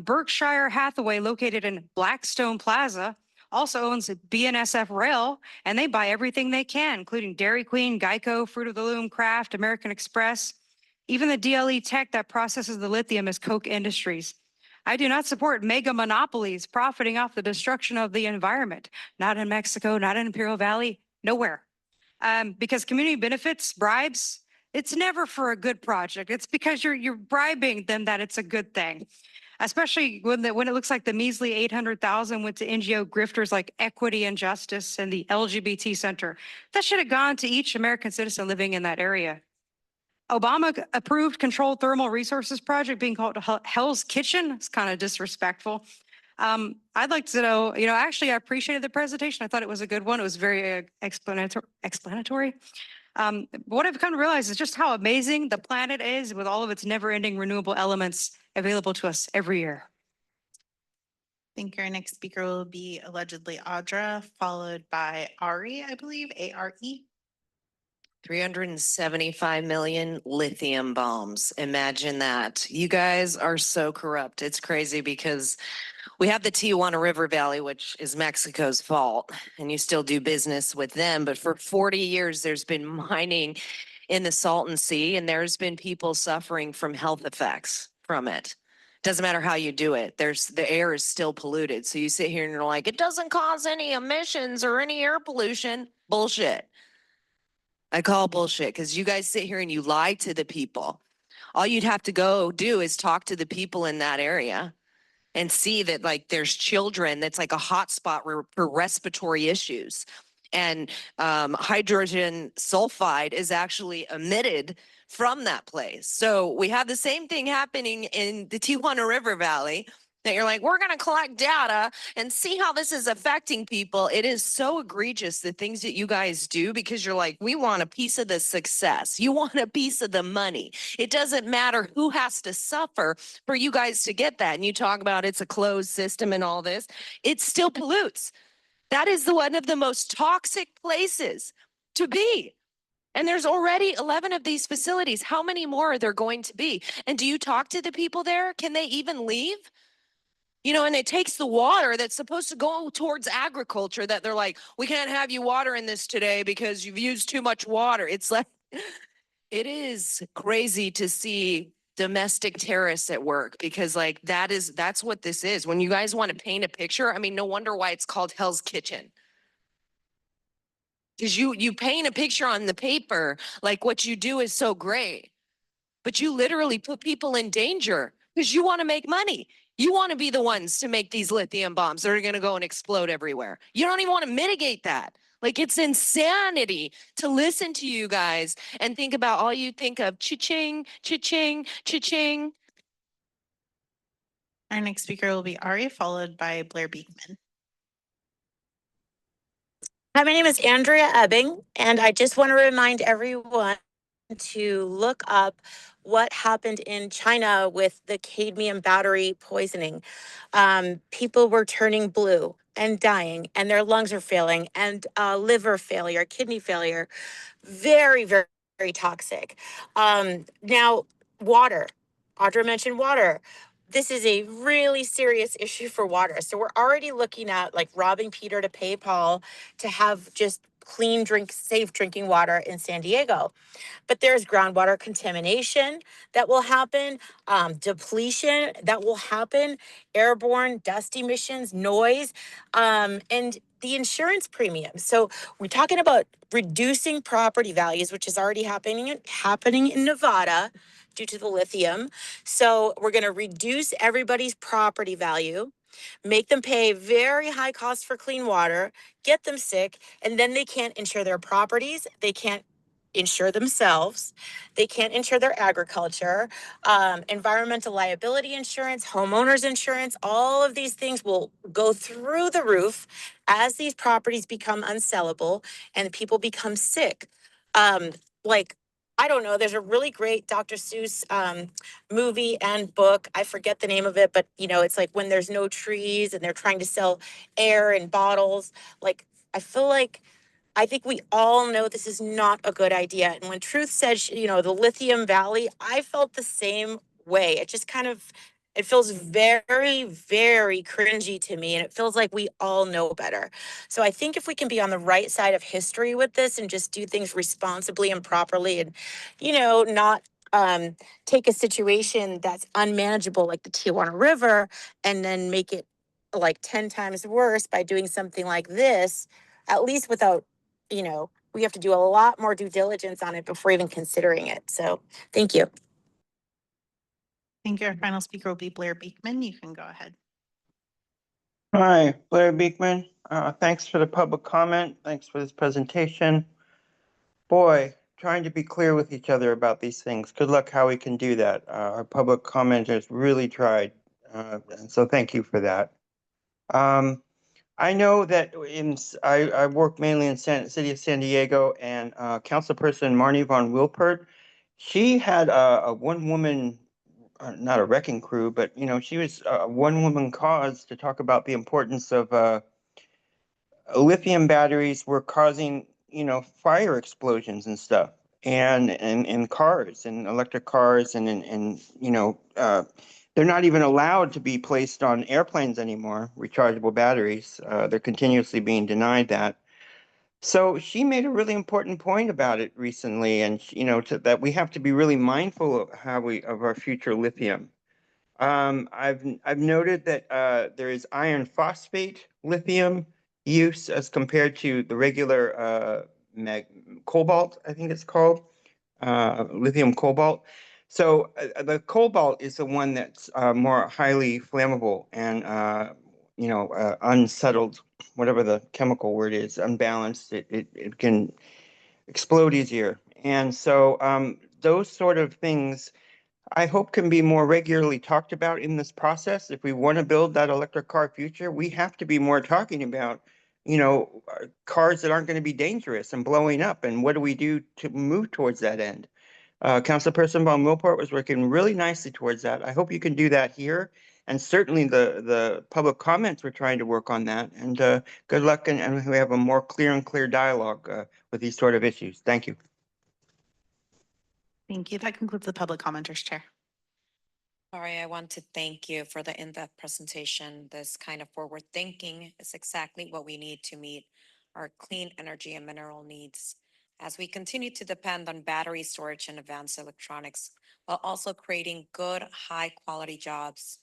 Berkshire Hathaway, located in Blackstone Plaza, also owns BNSF Rail, and they buy everything they can, including Dairy Queen, Geico, Fruit of the Loom, Kraft, American Express. Even the DLE tech that processes the lithium is Koch Industries. I do not support mega monopolies profiting off the destruction of the environment. Not in Mexico, not in Imperial Valley, nowhere. Because community benefits, bribes, it's never for a good project. It's because you're bribing them that it's a good thing. Especially when it looks like the measly 800,000 went to NGO grifters like Equity and Justice and the LGBT Center. That should have gone to each American citizen living in that area. Obama approved controlled thermal resources project being called Hell's Kitchen. It's kind of disrespectful. I'd like to know, actually I appreciated the presentation. I thought it was a good one. It was very explanatory. What I've come to realize is just how amazing the planet is with all of its never-ending renewable elements available to us every year. I think our next speaker will be allegedly Audra, followed by Ari, I believe, A-R-E. 375 million lithium bombs. Imagine that. You guys are so corrupt. It's crazy because we have the Tijuana River Valley, which is Mexico's fault, and you still do business with them. But for 40 years, there's been mining in the Salton Sea, and there's been people suffering from health effects from it. Doesn't matter how you do it. The air is still polluted. So you sit here and you're like, it doesn't cause any emissions or any air pollution. Bullshit. I call bullshit because you guys sit here and you lie to the people. All you'd have to go do is talk to the people in that area and see that there's children that's like a hot spot for respiratory issues. And hydrogen sulfide is actually emitted from that place. So we have the same thing happening in the Tijuana River Valley that you're like, we're going to collect data and see how this is affecting people. It is so egregious, the things that you guys do, because you're like, we want a piece of the success. You want a piece of the money. It doesn't matter who has to suffer for you guys to get that. And you talk about it's a closed system and all this. It still pollutes. That is one of the most toxic places to be. And there's already 11 of these facilities. How many more are there going to be? And do you talk to the people there? Can they even leave? And it takes the water that's supposed to go towards agriculture that they're like, we can't have you watering this today because you've used too much water. It's like, it is crazy to see domestic terrorists at work because that's what this is. When you guys want to paint a picture, no wonder why it's called Hell's Kitchen. Because you paint a picture on the paper like what you do is so great, but you literally put people in danger because you want to make money. You want to be the ones to make these lithium bombs that are going to go and explode everywhere. You don't even want to mitigate that. It's insanity to listen to you guys and think about all you think of cha-ching, cha-ching, cha-ching. Our next speaker will be Ari, followed by Blair Beekman. Hi, my name is Andrea Ebbing, and I just want to remind everyone to look up what happened in China with the cadmium battery poisoning. People were turning blue and dying, and their lungs are failing, and liver failure, kidney failure. Very, very, very toxic. Now, water. Audra mentioned water. This is a really serious issue for water. So we're already looking at robbing Peter to pay Paul to have just safe drinking water in San Diego. But there's groundwater contamination that will happen, depletion that will happen, airborne dust emissions, noise, and the insurance premium. So we're talking about reducing property values, which is already happening in Nevada due to the lithium. So we're going to reduce everybody's property value, make them pay very high costs for clean water, get them sick, and then they can't insure their properties. They can't insure themselves. They can't insure their agriculture, environmental liability insurance, homeowners insurance. All of these things will go through the roof as these properties become unsellable and people become sick. Like, I don't know, there's a really great Dr. Seuss movie and book. I forget the name of it, but you know, it's like when there's no trees and they're trying to sell air in bottles. Like, I think we all know this is not a good idea. And when Truth said, you know, the Lithium Valley, I felt the same way. It just kind of, it feels very, very cringy to me. And it feels like we all know better. So I think if we can be on the right side of history with this and just do things responsibly and properly and, you know, not take a situation that's unmanageable like the Tijuana River and then make it like 10 times worse by doing something like this, at least without, you know, we have to do a lot more due diligence on it before even considering it. So thank you. Thank you. Our final speaker will be Blair Beekman. You can go ahead. Hi, Blair Beekman. Thanks for the public comment. Thanks for this presentation. Boy, trying to be clear with each other about these things. Good luck how we can do that. Our public commenters really tried. And so thank you for that. I know that I work mainly in city of San Diego, and Councilperson Marnie von Wilpert, she had a one-woman, not a wrecking crew, but you know, she was a one-woman cause to talk about the importance of lithium batteries were causing, you know, fire explosions and stuff, and in cars and electric cars, and you know, they're not even allowed to be placed on airplanes anymore, rechargeable batteries. They're continuously being denied that. So she made a really important point about it recently, and you know, that we have to be really mindful of of our future lithium. I've noted that there is iron phosphate lithium use as compared to the regular cobalt, I think it's called, lithium cobalt. So the cobalt is the one that's more highly flammable and you know, unsettled, whatever the chemical word is, unbalanced. It can explode easier, and so those sort of things I hope can be more regularly talked about in this process. If we want to build that electric car future, we have to be more talking about, you know, cars that aren't going to be dangerous and blowing up, and what do we do to move towards that end. Councilperson von Wilport was working really nicely towards that. I hope you can do that here, and certainly the public comments we're trying to work on that, and good luck, and we have a more clear dialogue with these sort of issues. Thank you. Thank you. That concludes the public commenters, Chair. Sorry, I want to thank you for the in-depth presentation. This kind of forward thinking is exactly what we need to meet our clean energy and mineral needs as we continue to depend on battery storage and advanced electronics, while also creating good, high-quality jobs.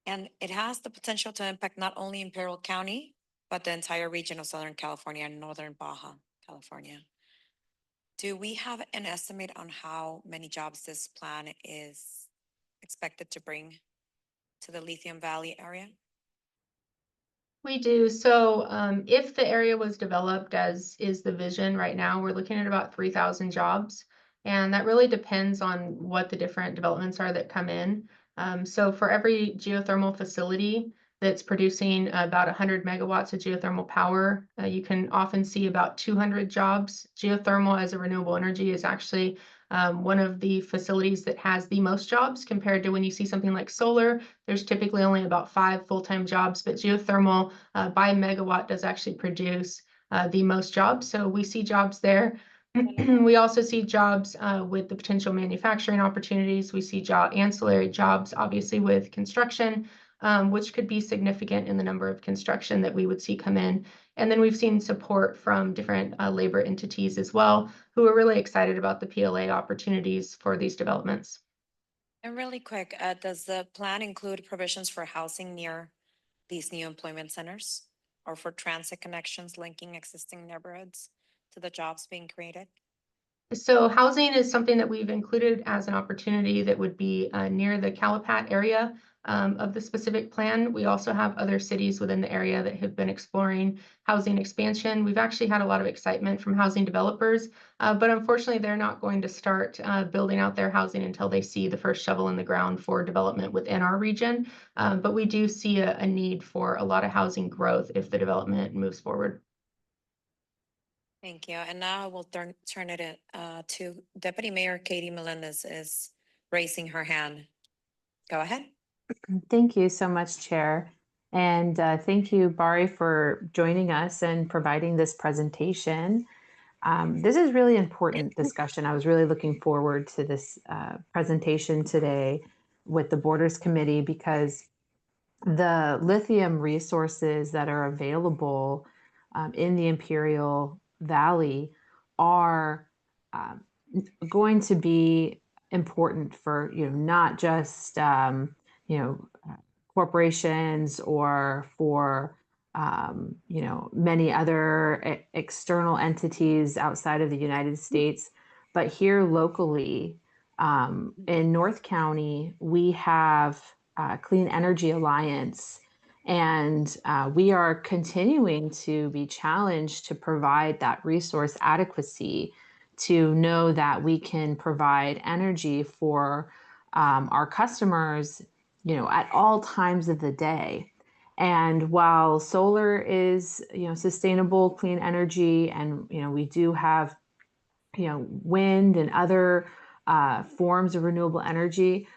And it has the potential to impact not only Imperial County, but the entire region of Southern California and Northern Baja California. Do we have an estimate on how many jobs this plan is expected to bring to the Lithium Valley area? We do. So if the area was developed as is the vision right now, we're looking at about 3,000 jobs. And that really depends on what the different developments are that come in. So for every geothermal facility that's producing about 100 megawatts of geothermal power, you can often see about 200 jobs. Geothermal as a renewable energy is actually one of the facilities that has the most jobs compared to when you see something like solar. There's typically only about 5 full-time jobs, but geothermal by megawatt does actually produce the most jobs. So we see jobs there. We also see jobs with the potential manufacturing opportunities. We see ancillary jobs, obviously with construction. which could be significant in the number of construction that we would see come in. And then we've seen support from different labor entities as well, who are really excited about the PLA opportunities for these developments. And really quick, does the plan include provisions for housing near these new employment centers or for transit connections linking existing neighborhoods to the jobs being created? So housing is something that we've included as an opportunity that would be near the Calipat area of the specific plan. We also have other cities within the area that have been exploring housing expansion. We've actually had a lot of excitement from housing developers, but unfortunately they're not going to start building out their housing until they see the first shovel in the ground for development within our region. But we do see a need for a lot of housing growth if the development moves forward. Thank you. And now I will turn it to Deputy Mayor Katie Melendez is raising her hand. Go ahead. Thank you so much, Chair. And thank you, Bari, for joining us and providing this presentation. This is really important discussion. I was really looking forward to this presentation today with the Borders Committee because the lithium resources that are available in the Imperial Valley are going to be important for not just corporations or for many other external entities outside of the United States, but here locally in North County we have Clean Energy Alliance. And we are continuing to be challenged to provide that resource adequacy to know that we can provide energy for our customers, at all times of the day. And while solar is, sustainable, clean energy, and, we do have, wind and other forms of renewable energy,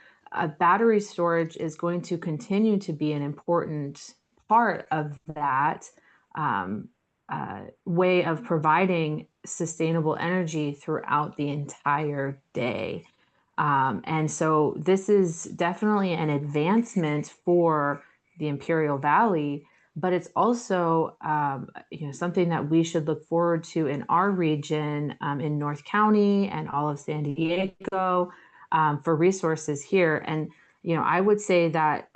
battery storage is going to continue to be an important part of that way of providing sustainable energy throughout the entire day. And so this is definitely an advancement for the Imperial Valley, but it's also something that we should look forward to in our region in North County and all of San Diego. For resources here. And, I would say that,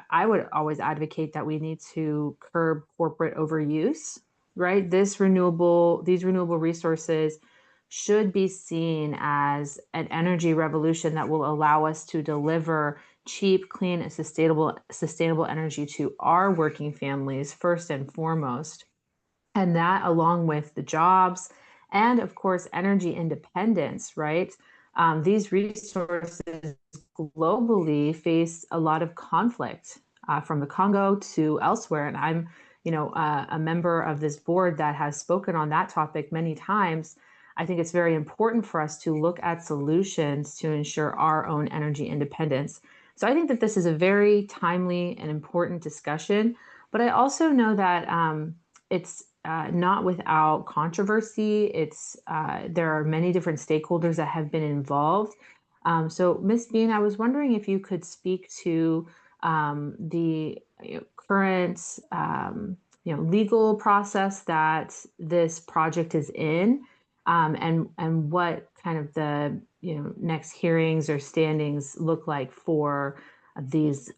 I would always advocate that we need to curb corporate overuse, right? These renewable resources should be seen as an energy revolution that will allow us to deliver cheap, clean, and sustainable energy to our working families first and foremost. And that along with the jobs and of course, energy independence, right? These resources globally face a lot of conflict from the Congo to elsewhere. And I'm, a member of this board that has spoken on that topic many times. I think it's very important for us to look at solutions to ensure our own energy independence. So I think that this is a very timely and important discussion, but I also know that it's not without controversy. There are many different stakeholders that have been involved. So Ms. Bean, I was wondering if you could speak to the current legal process that this project is in, and what kind of the next hearings or standings look like for these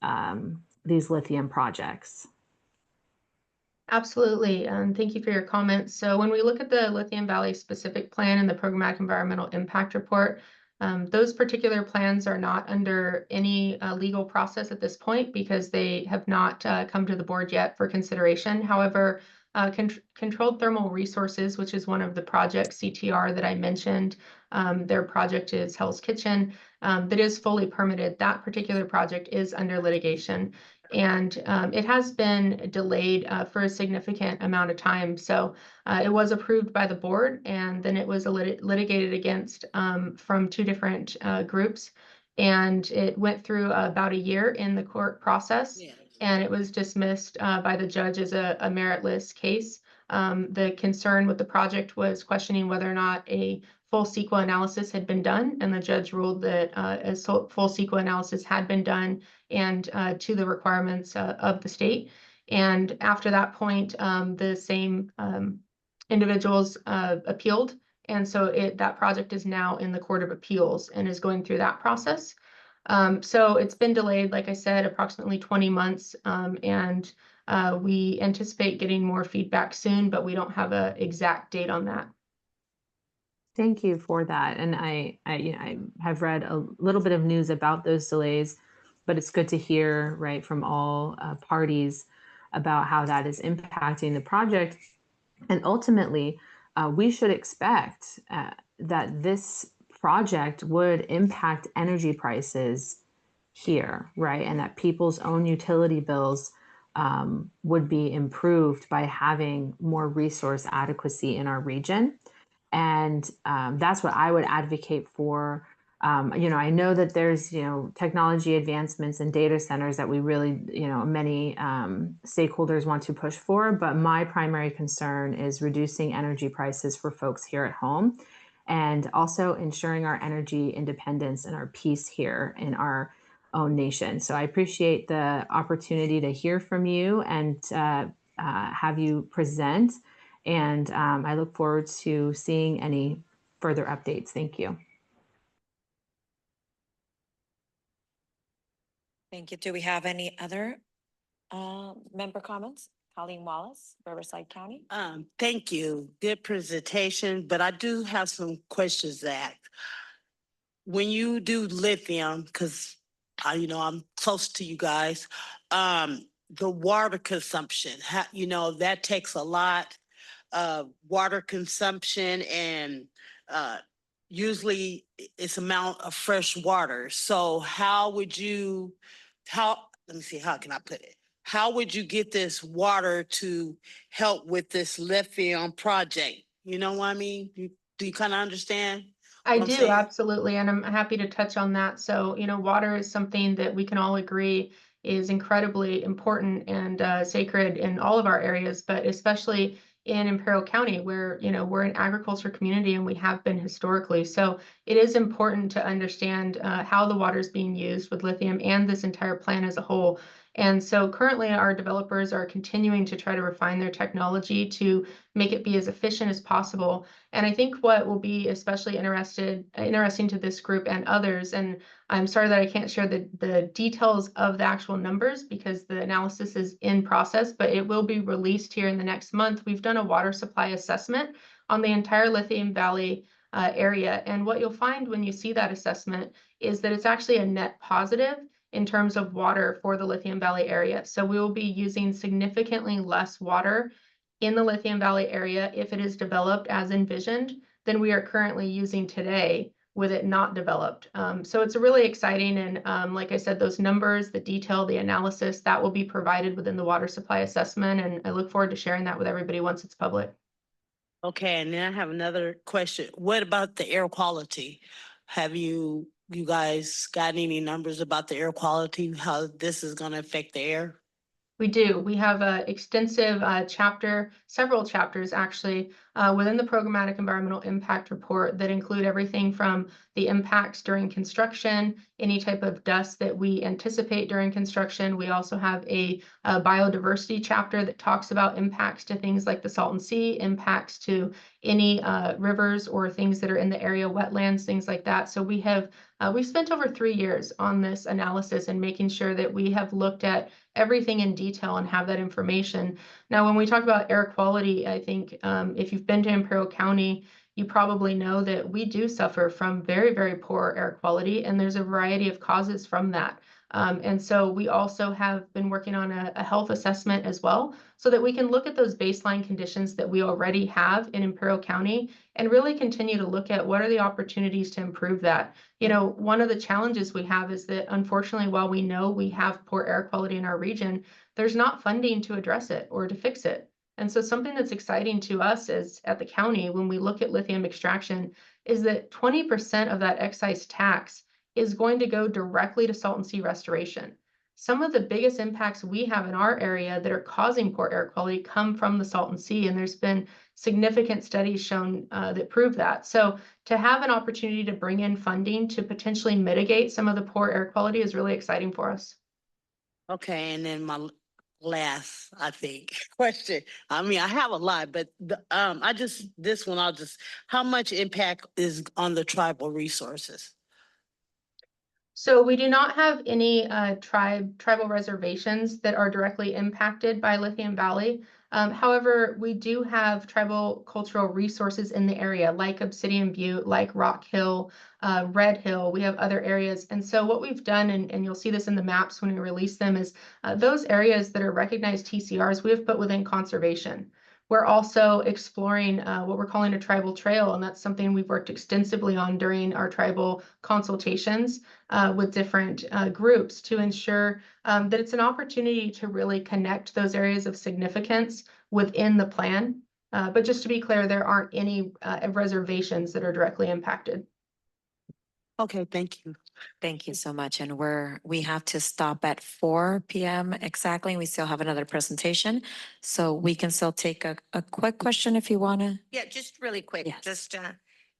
lithium projects. Absolutely. Thank you for your comments. So when we look at the Lithium Valley specific plan and the programmatic environmental impact report, those particular plans are not under any legal process at this point because they have not come to the board yet for consideration. However, Controlled Thermal Resources, which is one of the projects CTR that I mentioned, their project is Hell's Kitchen, that is fully permitted. That particular project is under litigation. And it has been delayed for a significant amount of time. So it was approved by the board, and then it was litigated against from two different groups. And it went through about a year in the court process, and it was dismissed by the judge as a meritless case. The concern with the project was questioning whether or not a full CEQA analysis had been done, and the judge ruled that a full CEQA analysis had been done and to the requirements of the state. And after that point, the same individuals appealed, and so that project is now in the Court of Appeals and is going through that process. So it's been delayed, like I said, approximately 20 months, and we anticipate getting more feedback soon, but we don't have an exact date on that. Thank you for that. And I have read a little bit of news about those delays, but it's good to hear, right, from all parties about how that is impacting the project. And ultimately, we should expect that this project would impact energy prices here, right? And that people's own utility bills would be improved by having more resource adequacy in our region. And that's what I would advocate for. I know that there's, technology advancements and data centers that we really, many stakeholders want to push for, but my primary concern is reducing energy prices for folks here at home and also ensuring our energy independence and our peace here in our own nation. So I appreciate the opportunity to hear from you and have you present. And I look forward to seeing any further updates. Thank you. Thank you. Do we have any other member comments? Colleen Wallace, Riverside County. Thank you. Good presentation, but I do have some questions that when you do lithium, because I'm close to you guys, the water consumption, that takes a lot of water consumption, and usually it's amount of fresh water. So let me see, how can I put it? How would you get this water to help with this lithium project? You know what I mean? Do you kind of understand? I what I'm do, saying? absolutely, and I'm happy to touch on that. So, water is something that we can all agree is incredibly important and sacred in all of our areas, but especially in Imperial County, where, we're an agriculture community and we have been historically. So it is important to understand how the water is being used with lithium and this entire plan as a whole. And so currently our developers are continuing to try to refine their technology to make it be as efficient as possible. And I think what will be especially interesting to this group and others, and I'm sorry that I can't share the details of the actual numbers because the analysis is in process, but it will be released here in the next month. We've done a water supply assessment on the entire Lithium Valley area. And what you'll find when you see that assessment is that it's actually a net positive in terms of water for the Lithium Valley area. So we will be using significantly less water in the Lithium Valley area if it is developed as envisioned than we are currently using today with it not developed. So it's really exciting. And like I said, those numbers, the detail, the analysis, that will be provided within the water supply assessment. And I look forward to sharing that with everybody once it's public. Okay, and then I have another question. What about the air quality? Have you guys got any numbers about the air quality, how this is going to affect the air? We do. We have an extensive chapter, several chapters actually, within the Programmatic Environmental Impact Report that include everything from the impacts during construction, any type of dust that we anticipate during construction. We also have a biodiversity chapter that talks about impacts to things like the Salton Sea, impacts to any rivers or things that are in the area, wetlands, things like that. So we've spent over 3 years on this analysis and making sure that we have looked at everything in detail and have that information. Now, when we talk about air quality, I think if you've been to Imperial County, you probably know that we do suffer from very, very poor air quality, and there's a variety of causes from that. And so we also have been working on a health assessment as well, so that we can look at those baseline conditions that we already have in Imperial County and really continue to look at what are the opportunities to improve that. One of the challenges we have is that unfortunately, while we know we have poor air quality in our region, there's not funding to address it or to fix it. And so something that's exciting to us as at the county, when we look at lithium extraction, is that 20% of that excise tax is going to go directly to Salton Sea restoration. some of the biggest impacts we have in our area that are causing poor air quality come from the Salton Sea, and there's been significant studies shown that prove that. So to have an opportunity to bring in funding to potentially mitigate some of the poor air quality is really exciting for us. Okay, and then my last, I think, question. I mean, I have a lot, but how much impact is on the tribal resources? So we do not have any tribal reservations that are directly impacted by Lithium Valley. However, we do have tribal cultural resources in the area, like Obsidian Butte, like Rock Hill, Red Hill. We have other areas. And so what we've done, and you'll see this in the maps when we release them, is those areas that are recognized TCRs, we have put within conservation. We're also exploring what we're calling a tribal trail, and that's something we've worked extensively on during our tribal consultations with different groups to ensure that it's an opportunity to really connect those areas of significance within the plan. But just to be clear, there aren't any reservations that are directly impacted. Okay, thank you. Thank you so much. And we have to stop at 4 p.m. exactly. We still have another presentation. So we can still take a quick question if you want to. Yeah, just really quick, Yes. just,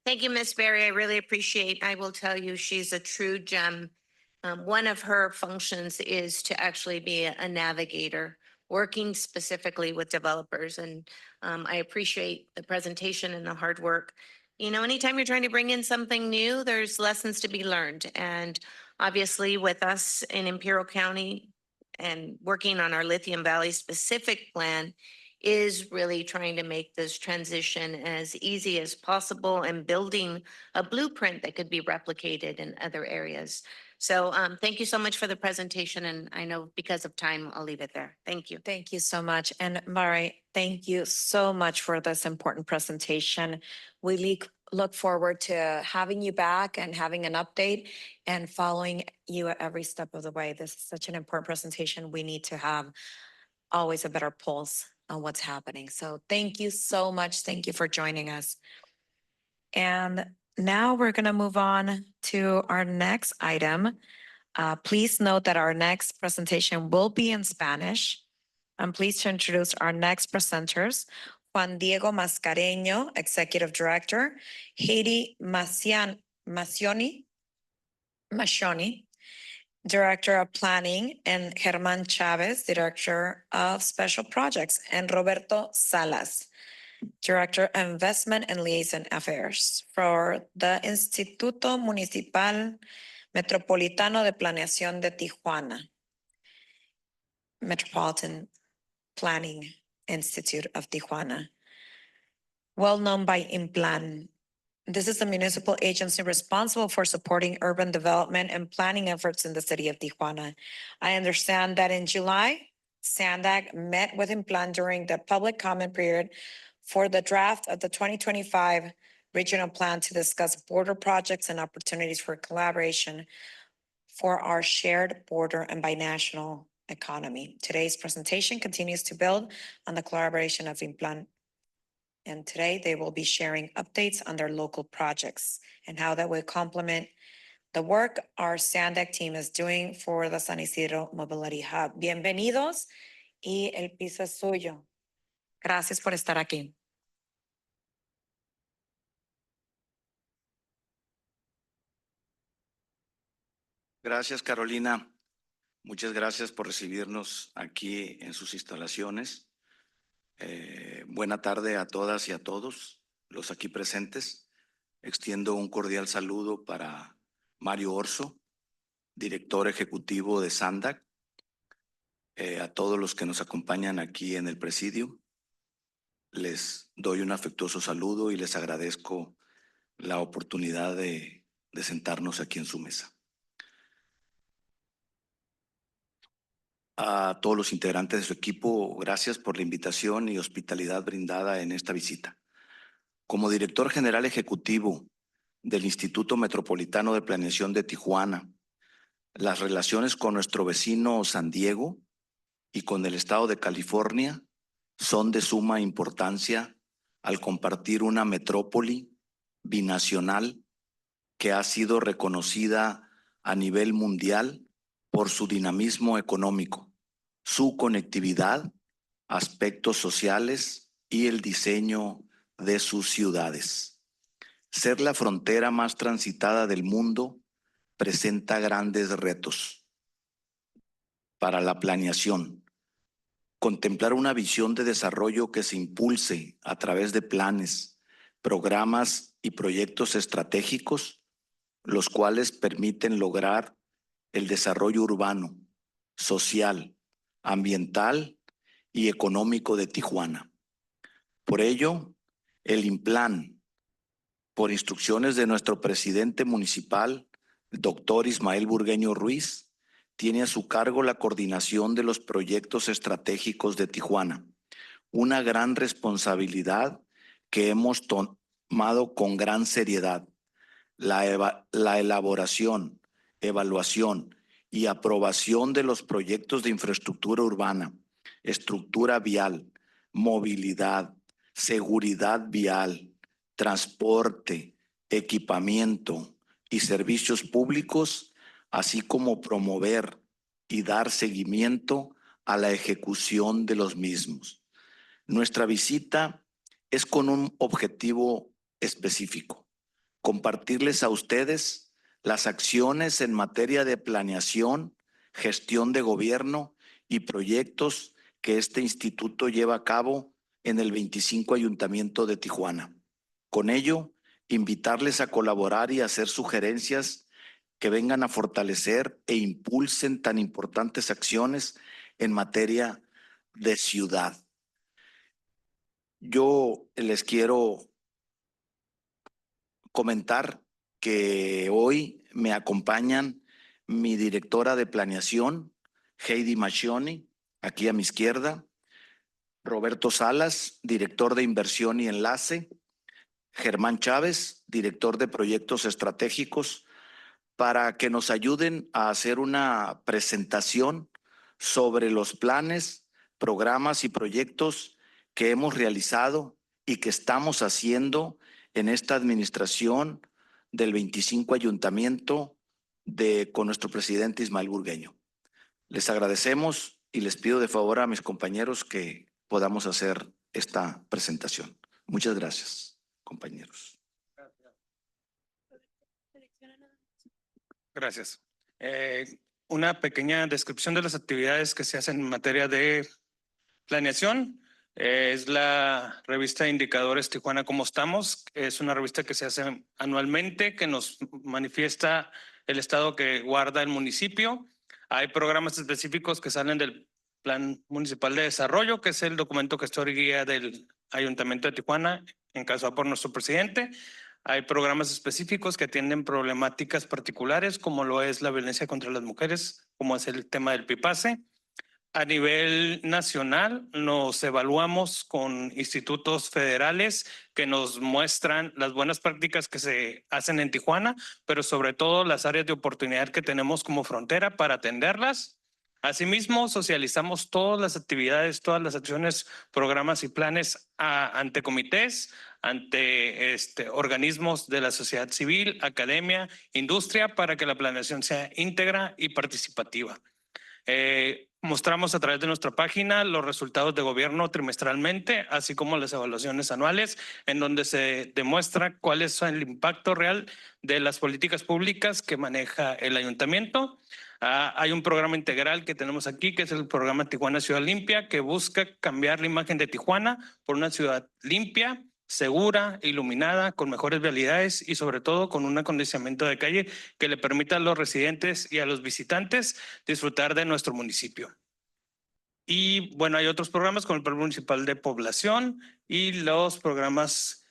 thank you, Miss Berry. I really appreciate, I will tell you, she's a true gem. One of her functions is to actually be a navigator, working specifically with developers. And I appreciate the presentation and the hard work. You know, anytime you're trying to bring in something new, there's lessons to be learned. And obviously with us in Imperial County and working on our Lithium Valley specific plan is really trying to make this transition as easy as possible and building a blueprint that could be replicated in other areas. So thank you so much for the presentation. And I know because of time, I'll leave it there. Thank you. Thank you so much. And Mari, thank you so much for this important presentation. We look forward to having you back and having an update and following you at every step of the way. This is such an important presentation. We need to have always a better pulse on what's happening. So thank you so much. Thank you for joining us. And now we're going to move on to our next item. Please note that our next presentation will be in Spanish. I'm pleased to introduce our next presenters, Juan Diego Mascareño, Executive Director, Heidi Macioni, Director of Planning, and Germán Chavez, Director of Special Projects, and Roberto Salas, Director of Investment and Liaison Affairs for the Instituto Municipal Metropolitano de Planeación de Tijuana, Metropolitan Planning Institute of Tijuana, well known by IMPLAN. This is a municipal agency responsible for supporting urban development and planning efforts in the city of Tijuana. I understand that in July, SANDAG met with IMPLAN during the public comment period for the draft of the 2025 regional plan to discuss border projects and opportunities for collaboration for our shared border and binational economy. Today's presentation continues to build on the collaboration of IMPLAN. And today they will be sharing updates on their local projects and how that will complement the work our SANDAG team is doing for the San Isidro Mobility Hub. Bienvenidos y el piso es suyo. Gracias por estar aquí. Gracias, Carolina. Muchas gracias por recibirnos aquí en sus instalaciones. Buena tarde a todas y a todos los aquí presentes. Extiendo un cordial saludo para Mario Orso, director ejecutivo de SANDAG, a todos los que nos acompañan aquí en el presidio. Les doy un afectuoso saludo y les agradezco la oportunidad de sentarnos aquí en su mesa. A todos los integrantes de su equipo, gracias por la invitación y hospitalidad brindada en esta visita. Como director general ejecutivo del Instituto Metropolitano de Planeación de Tijuana, las relaciones con nuestro vecino San Diego y con el estado de California son de suma importancia al compartir una metrópoli binacional que ha sido reconocida a nivel mundial por su dinamismo económico, su conectividad, aspectos sociales y el diseño de sus ciudades. Ser la frontera más transitada del mundo presenta grandes retos para la planeación. Contemplar una visión de desarrollo que se impulse a través de planes, programas y proyectos estratégicos, los cuales permiten lograr el desarrollo urbano, social, ambiental y económico de Tijuana. Por ello, el IMPLAN, por instrucciones de nuestro presidente municipal, el doctor Ismael Burgueño Ruiz, tiene a su cargo la coordinación de los proyectos estratégicos de Tijuana, una gran responsabilidad que hemos tomado con gran seriedad. La elaboración, evaluación y aprobación de los proyectos de infraestructura urbana, estructura vial, movilidad, seguridad vial, transporte, equipamiento y servicios públicos, así como promover y dar seguimiento a la ejecución de los mismos. Nuestra visita es con un objetivo específico: compartirles a ustedes las acciones en materia de planeación, gestión de gobierno y proyectos que este instituto lleva a cabo en el 25 Ayuntamiento de Tijuana. Con ello, invitarles a colaborar y hacer sugerencias que vengan a fortalecer e impulsen tan importantes acciones en materia de ciudad. Yo les quiero comentar que hoy me acompañan mi directora de planeación, Heidi Machioni, aquí a mi izquierda, Roberto Salas, director de inversión y enlace, Germán Chávez, director de proyectos estratégicos, para que nos ayuden a hacer una presentación sobre los planes, programas y proyectos que hemos realizado y que estamos haciendo en esta administración del 25 Ayuntamiento con nuestro presidente Ismael Burgueño. Les agradecemos y les pido de favor a mis compañeros que podamos hacer esta presentación. Muchas gracias, compañeros. Gracias. Una pequeña descripción de las actividades que se hacen en materia de planeación. Es la revista de indicadores Tijuana ¿Cómo estamos? Es una revista que se hace anualmente, que nos manifiesta el estado que guarda el municipio. Hay programas específicos que salen del Plan Municipal de Desarrollo, que es el documento gestor y guía del Ayuntamiento de Tijuana, encabezado por nuestro presidente. Hay programas específicos que atienden problemáticas particulares, como lo es la violencia contra las mujeres, como es el tema del PIPASE. A nivel nacional nos evaluamos con institutos federales que nos muestran las buenas prácticas que se hacen en Tijuana, pero sobre todo las áreas de oportunidad que tenemos como frontera para atenderlas. Asimismo, socializamos todas las actividades, todas las acciones, programas y planes ante comités, ante organismos de la sociedad civil, academia, industria, para que la planeación sea íntegra y participativa. Mostramos a través de nuestra página los resultados de gobierno trimestralmente, así como las evaluaciones anuales, en donde se demuestra cuál es el impacto real de las políticas públicas que maneja el ayuntamiento. Hay un programa integral que tenemos aquí, que es el programa Tijuana Ciudad Limpia, que busca cambiar la imagen de Tijuana por una ciudad limpia, segura, iluminada, con mejores vialidades y sobre todo con un acondicionamiento de calle que le permita a los residentes y a los visitantes disfrutar de nuestro municipio. Y bueno, hay otros programas como el Plan Municipal de Población y los programas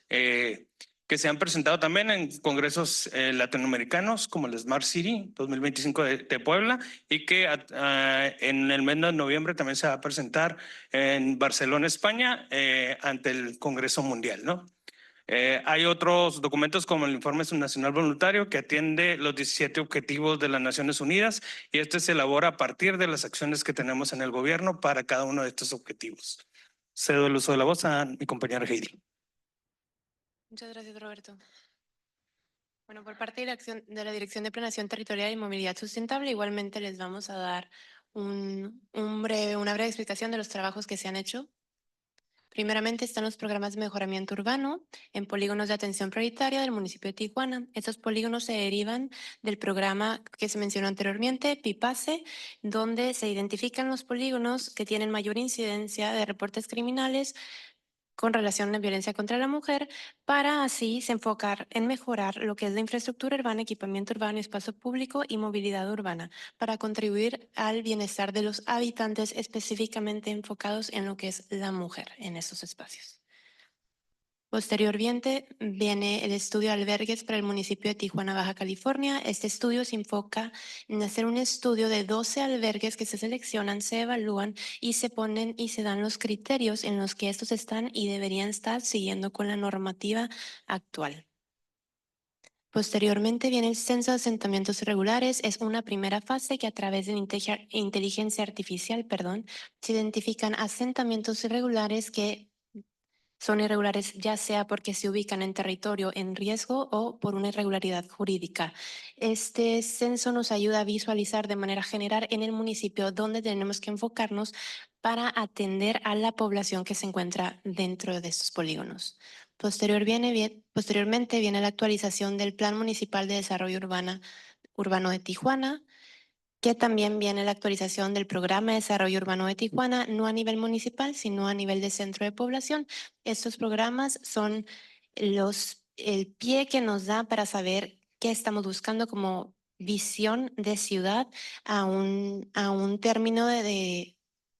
que se han presentado también en congresos latinoamericanos como el Smart City 2025 de Puebla, y que en el mes de noviembre también se va a presentar en Barcelona, España, ante el Congreso Mundial, ¿no? Hay otros documentos como el Informe Nacional Voluntario, que atiende los 17 objetivos de las Naciones Unidas, y este se elabora a partir de las acciones que tenemos en el gobierno para cada uno de estos objetivos. Cedo el uso de la voz a mi compañera Heidi. Muchas gracias, Roberto. Bueno, por parte de la Dirección de Planeación Territorial y Movilidad Sustentable, igualmente les vamos a dar una breve explicación de los trabajos que se han hecho. Primeramente están los programas de mejoramiento urbano en polígonos de atención prioritaria del municipio de Tijuana. Estos polígonos se derivan del programa que se mencionó anteriormente, PIPASE, donde se identifican los polígonos que tienen mayor incidencia de reportes criminales con relación a violencia contra la mujer, para así se enfocar en mejorar lo que es la infraestructura urbana, equipamiento urbano, espacio público y movilidad urbana, para contribuir al bienestar de los habitantes, específicamente enfocados en lo que es la mujer en estos espacios. Posteriormente viene el estudio de albergues para el municipio de Tijuana, Baja California. Este estudio se enfoca en hacer un estudio de 12 albergues que se seleccionan, se evalúan y se ponen y se dan los criterios en los que estos están y deberían estar siguiendo con la normativa actual. Posteriormente viene el censo de asentamientos irregulares. Es una primera fase que a través de inteligencia artificial, se identifican asentamientos irregulares que son irregulares ya sea porque se ubican en territorio en riesgo o por una irregularidad jurídica. Este censo nos ayuda a visualizar de manera general en el municipio dónde tenemos que enfocarnos para atender a la población que se encuentra dentro de estos polígonos. Posteriormente viene la actualización del Plan Municipal de Desarrollo Urbano de Tijuana, que también viene la actualización del Programa de Desarrollo Urbano de Tijuana, no a nivel municipal, sino a nivel de centro de población. Estos programas son el pie que nos da para saber qué estamos buscando como visión de ciudad a un término de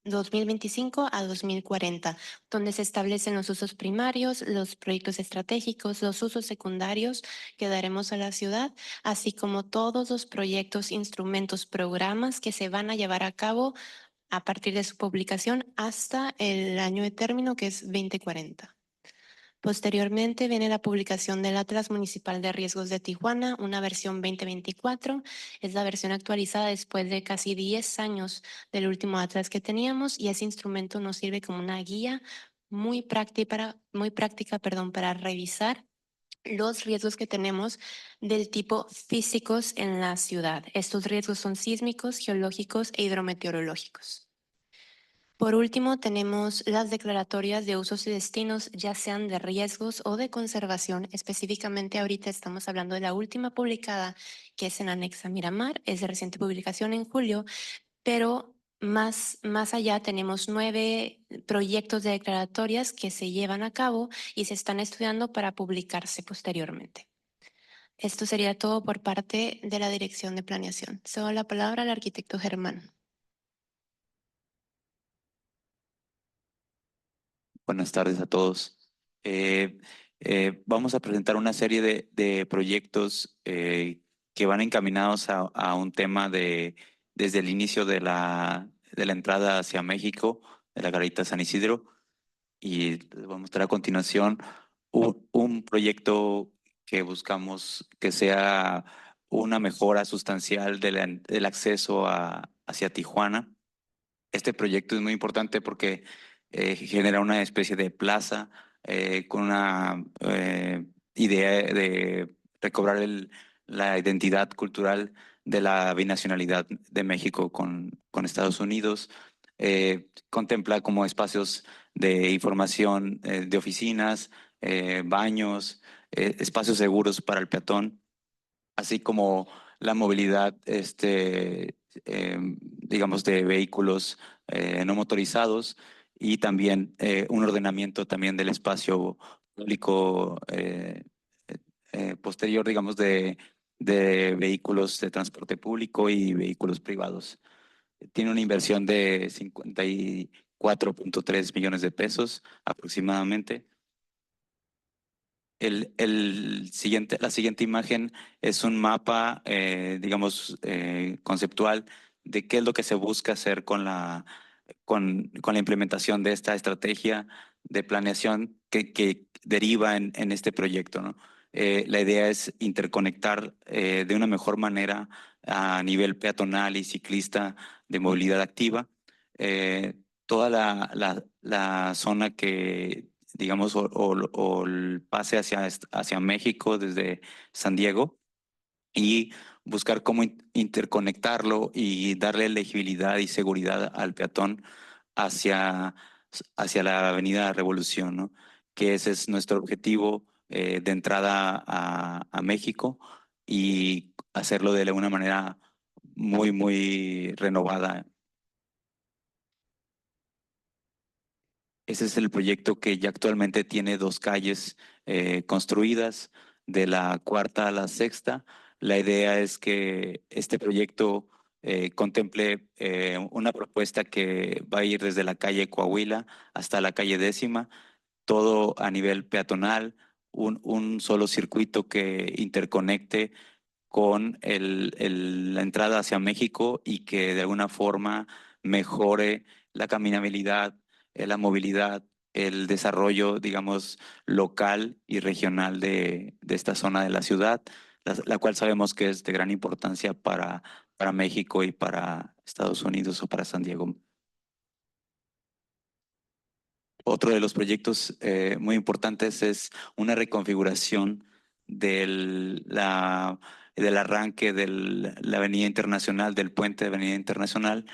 2025 a 2040, donde se establecen los usos primarios, los proyectos estratégicos, los usos secundarios que daremos a la ciudad, así como todos los proyectos, instrumentos, programas que se van a llevar a cabo a partir de su publicación hasta el año de término, que es 2040. Posteriormente viene la publicación del Atlas Municipal de Riesgos de Tijuana, una versión 2024. Es la versión actualizada después de casi 10 años del último Atlas que teníamos, y ese instrumento nos sirve como una guía muy práctica, para revisar los riesgos que tenemos del tipo físicos en la ciudad. Estos riesgos son sísmicos, geológicos e hidrometeorológicos. Por último, tenemos las declaratorias de usos y destinos, ya sean de riesgos o de conservación. Específicamente ahorita estamos hablando de la última publicada, que es en Anexa Miramar, es de reciente publicación en julio, pero más allá tenemos 9 proyectos de declaratorias que se llevan a cabo y se están estudiando para publicarse posteriormente. Esto sería todo por parte de la Dirección de Planeación. Cedo la palabra al arquitecto Germán. Buenas tardes a todos. Vamos a presentar una serie de proyectos que van encaminados a un tema desde el inicio de la entrada hacia México, de la Garita San Isidro. Y les voy a mostrar a continuación un proyecto que buscamos que sea una mejora sustancial del acceso hacia Tijuana. Este proyecto es muy importante porque genera una especie de plaza con una idea de recobrar la identidad cultural de la binacionalidad de México con Estados Unidos. Contempla como espacios de información de oficinas, baños, espacios seguros para el peatón, así como la movilidad, digamos, de vehículos no motorizados, y también un ordenamiento también del espacio público posterior, digamos, de vehículos de transporte público y vehículos privados. Tiene una inversión de 54.3 millones de pesos aproximadamente. La siguiente imagen es un mapa, digamos, conceptual de qué es lo que se busca hacer con la implementación de esta estrategia de planeación que deriva en este proyecto, ¿no? La idea es interconectar de una mejor manera a nivel peatonal y ciclista de movilidad activa toda la zona que digamos, o el pase hacia México desde San Diego y buscar cómo interconectarlo y darle legibilidad y seguridad al peatón hacia la Avenida Revolución, ¿no? Que ese es nuestro objetivo de entrada a México y hacerlo de una manera muy, muy renovada. Ese es el proyecto que ya actualmente tiene 2 calles construidas, de la 4ª a la 6ª. La idea es que este proyecto contemple una propuesta que va a ir desde la calle Coahuila hasta la calle 10ª, todo a nivel peatonal, un solo circuito que interconecte con la entrada hacia México y que de alguna forma mejore la caminabilidad, la movilidad, el desarrollo, digamos, local y regional de esta zona de la ciudad, la cual sabemos que es de gran importancia para México y para Estados Unidos o para San Diego. Otro de los proyectos muy importantes es una reconfiguración del arranque de la Avenida Internacional, del puente de Avenida Internacional,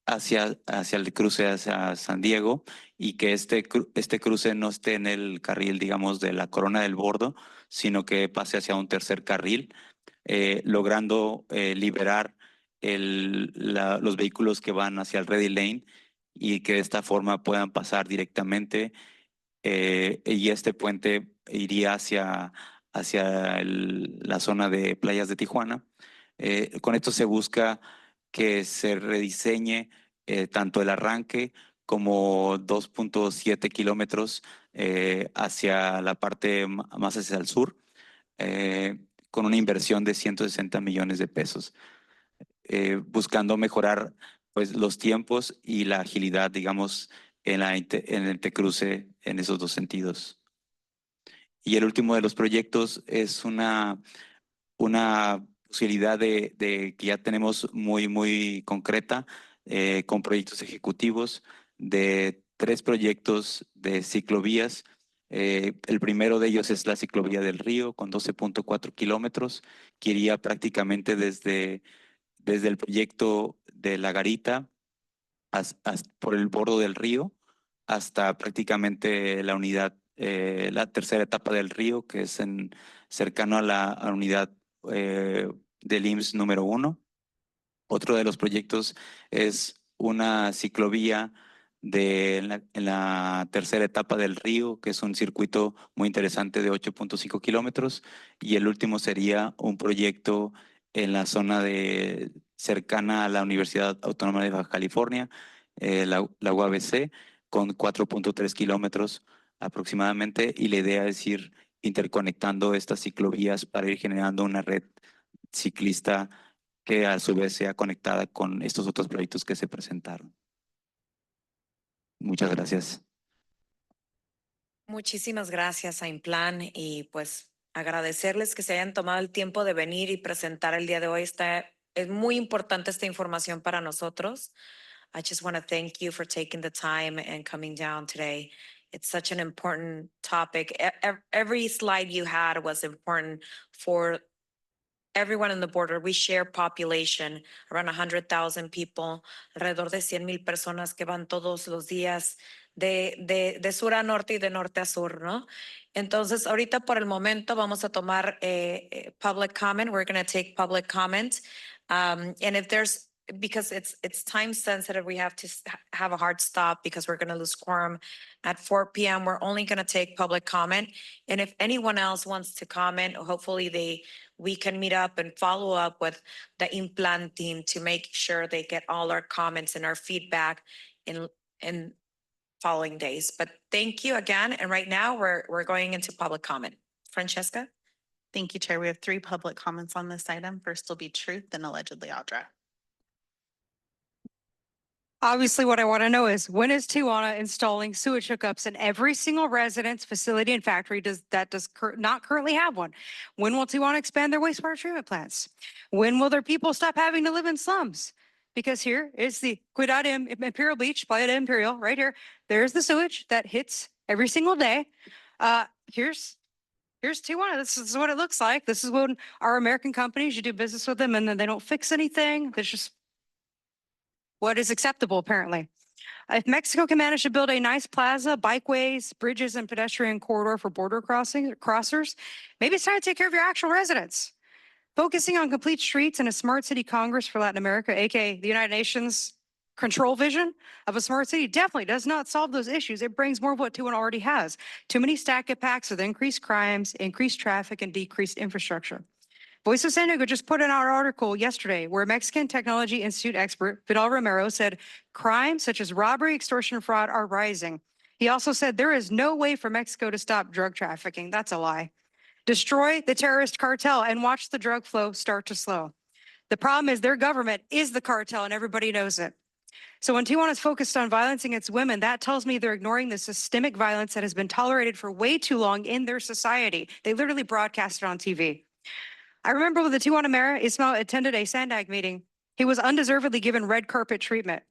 hacia el cruce hacia San Diego, y que este cruce no esté en el carril, digamos, de la Corona del Bordo, sino que pase hacia un tercer carril, logrando liberar los vehículos que van hacia el Ready Lane y que de esta forma puedan pasar directamente, y este puente iría hacia la zona de playas de Tijuana. Con esto se busca que se rediseñe tanto el arranque como 2.7 kilómetros hacia la parte más hacia el sur, con una inversión de 160 millones de pesos, buscando mejorar pues los tiempos y la agilidad, digamos, en el intercruce en esos 2 sentidos. Y el último de los proyectos es una posibilidad de que ya tenemos muy, muy concreta, con proyectos ejecutivos de 3 proyectos de ciclovías. El primero de ellos es la ciclovía del Río, con 12.4 kilómetros, que iría prácticamente desde el proyecto de La Garita por el borde del río hasta prácticamente la unidad, la tercera etapa del río, que es cercano a la unidad del IMSS número 1. Otro de los proyectos es una ciclovía en la tercera etapa del río, que es un circuito muy interesante de 8.5 kilómetros. Y el último sería un proyecto en la zona cercana a la Universidad Autónoma de Baja California, la UABC, con 4.3 kilómetros aproximadamente. Y la idea es ir interconectando estas ciclovías para ir generando una red ciclista que a su vez sea conectada con estos otros proyectos que se presentaron. Muchas gracias. Muchísimas gracias a Implan, y pues agradecerles que se hayan tomado el tiempo de venir y presentar el día de hoy. Es muy importante esta información para nosotros. I just want to thank you for taking the time and coming down today. It's such an important topic. Every slide you had was important for everyone in the border. We share population, around 100,000 people, alrededor de 100,000 personas que van todos los días de sur a norte y de norte a sur, ¿no? Entonces, ahorita por el momento vamos a tomar public comment. We're going to take public comment. And if there's, because it's time sensitive, we have to have a hard stop because we're going to lose quorum at 4 p.m. We're only going to take public comment. And if anyone else wants to comment, hopefully we can meet up and follow up with the Implan team to make sure they get all our comments and our feedback in following days. But thank you again. And right now we're going into public comment. Francesca? Thank you, Chair. We have 3 public comments on this item. First will be Truth, then allegedly Audra. Obviously, what I want to know is, when is Tijuana installing sewage hookups in every single residence, facility, and factory that does not currently have one? When will Tijuana expand their wastewater treatment plants? When will their people stop having to live in slums? Because here is the Cuidado Imperial Beach, Playa de Imperial, right here. There's the sewage that hits every single day. Here's Tijuana. This is what it looks like. This is when our American companies, you do business with them and then they don't fix anything. That's just what is acceptable, apparently. If Mexico can manage to build a nice plaza, bikeways, bridges, and pedestrian corridor for border crossers, maybe it's time to take care of your actual residents. Focusing on complete streets and a smart city Congress for Latin America, aka the United Nations control vision of a smart city, definitely does not solve those issues. It brings more of what Tijuana already has. Too many stack packs with increased crimes, increased traffic, and decreased infrastructure. Voice of San Diego just put in our article yesterday where Mexican Technology Institute expert Vidal Romero said crimes such as robbery, extortion, and fraud are rising. He also said there is no way for Mexico to stop drug trafficking. That's a lie. Destroy the terrorist cartel and watch the drug flow start to slow. The problem is their government is the cartel and everybody knows it. So when Tijuana is focused on violence against women, that tells me they're ignoring the systemic violence that has been tolerated for way too long in their society. They literally broadcast it on TV. I remember when the Tijuana mayor, Ismael, attended a SANDAG meeting. He was undeservedly given red carpet treatment.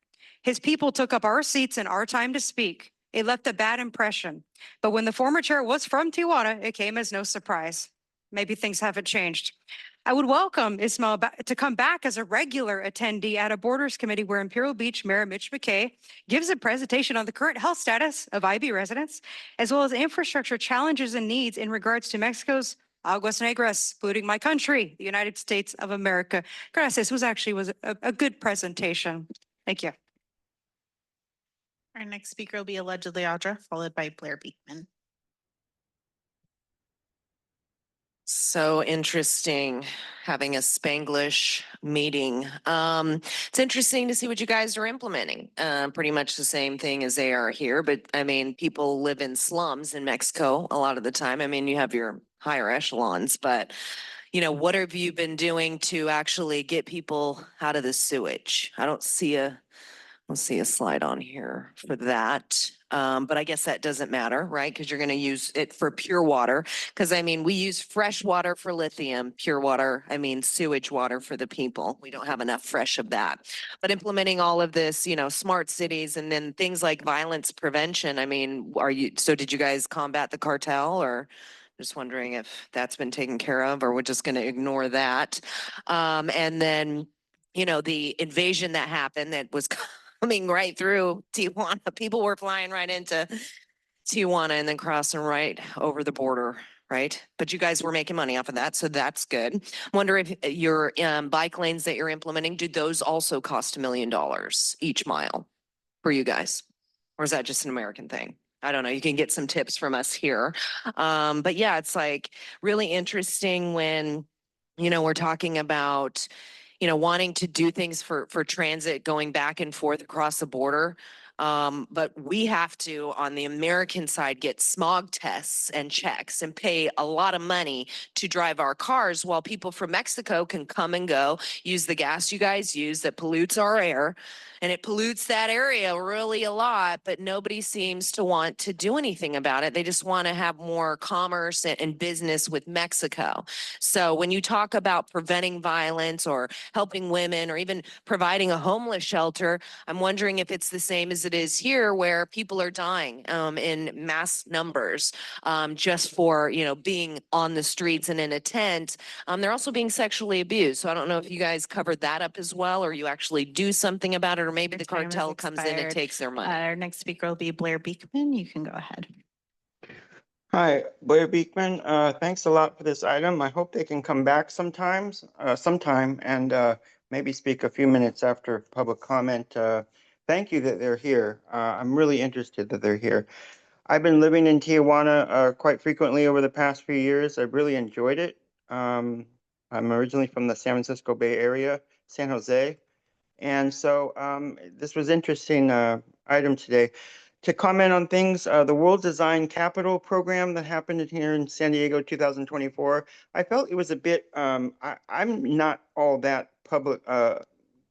His people took up our seats and our time to speak. It left a bad impression. But when the former chair was from Tijuana, it came as no surprise. Maybe things haven't changed. I would welcome Ismael to come back as a regular attendee at a Borders Committee where Imperial Beach Mayor Mitch McKay gives a presentation on the current health status of IB residents, as well as infrastructure challenges and needs in regards to Mexico's Aguas Negras, polluting my country, the United States of America. Gracias, was a good presentation. Thank you. Our next speaker will be allegedly Audra, followed by Blair Beekman. So interesting having a Spanglish meeting. It's interesting to see what you guys are implementing. Pretty much the same thing as they are here, but I mean, people live in slums in Mexico a lot of the time. I mean, you have your higher echelons, but you know, what have you been doing to actually get people out of the sewage? I don't see a slide on here for that. But I guess that doesn't matter, right? Because you're going to use it for pure water. Because I mean, we use fresh water for lithium, pure water, I mean, sewage water for the people. We don't have enough fresh of that. But implementing all of this, you know, smart cities and then things like violence prevention. I mean, did you guys combat the cartel, or just wondering if that's been taken care of, or we're just going to ignore that? And then, you know, the invasion that happened that was coming right through Tijuana. People were flying right into Tijuana and then crossing right over the border, right? But you guys were making money off of that, so that's good. Wonder if your bike lanes that you're implementing, do those also cost $1 million each mile for you guys? Or is that just an American thing? I don't know. You can get some tips from us here. But yeah, it's like really interesting when, you know, we're talking about, you know, wanting to do things for transit going back and forth across the border. But we have to, on the American side, get smog tests and checks and pay a lot of money to drive our cars, while people from Mexico can come and go, use the gas you guys use that pollutes our air. And it pollutes that area really a lot, but nobody seems to want to do anything about it. They just want to have more commerce and business with Mexico. So when you talk about preventing violence or helping women or even providing a homeless shelter, I'm wondering if it's the same as it is here, where people are dying in mass numbers just for, you know, being on the streets and in a tent. They're also being sexually abused. So I don't know if you guys covered that up as well, or you actually do something about it, or maybe the cartel comes in and takes their money. Our next speaker will be Blair Beekman. You can go ahead. Hi, Blair Beekman. Thanks a lot for this item. I hope they can come back sometime and maybe speak a few minutes after public comment. Thank you that they're here. I'm really interested that they're here. I've been living in Tijuana quite frequently over the past few years. I've really enjoyed it. I'm originally from the San Francisco Bay Area, San Jose. And so this was interesting item today. To comment on things, the World Design Capital program that happened here in San Diego 2024, I felt it was a bit, I'm not all that public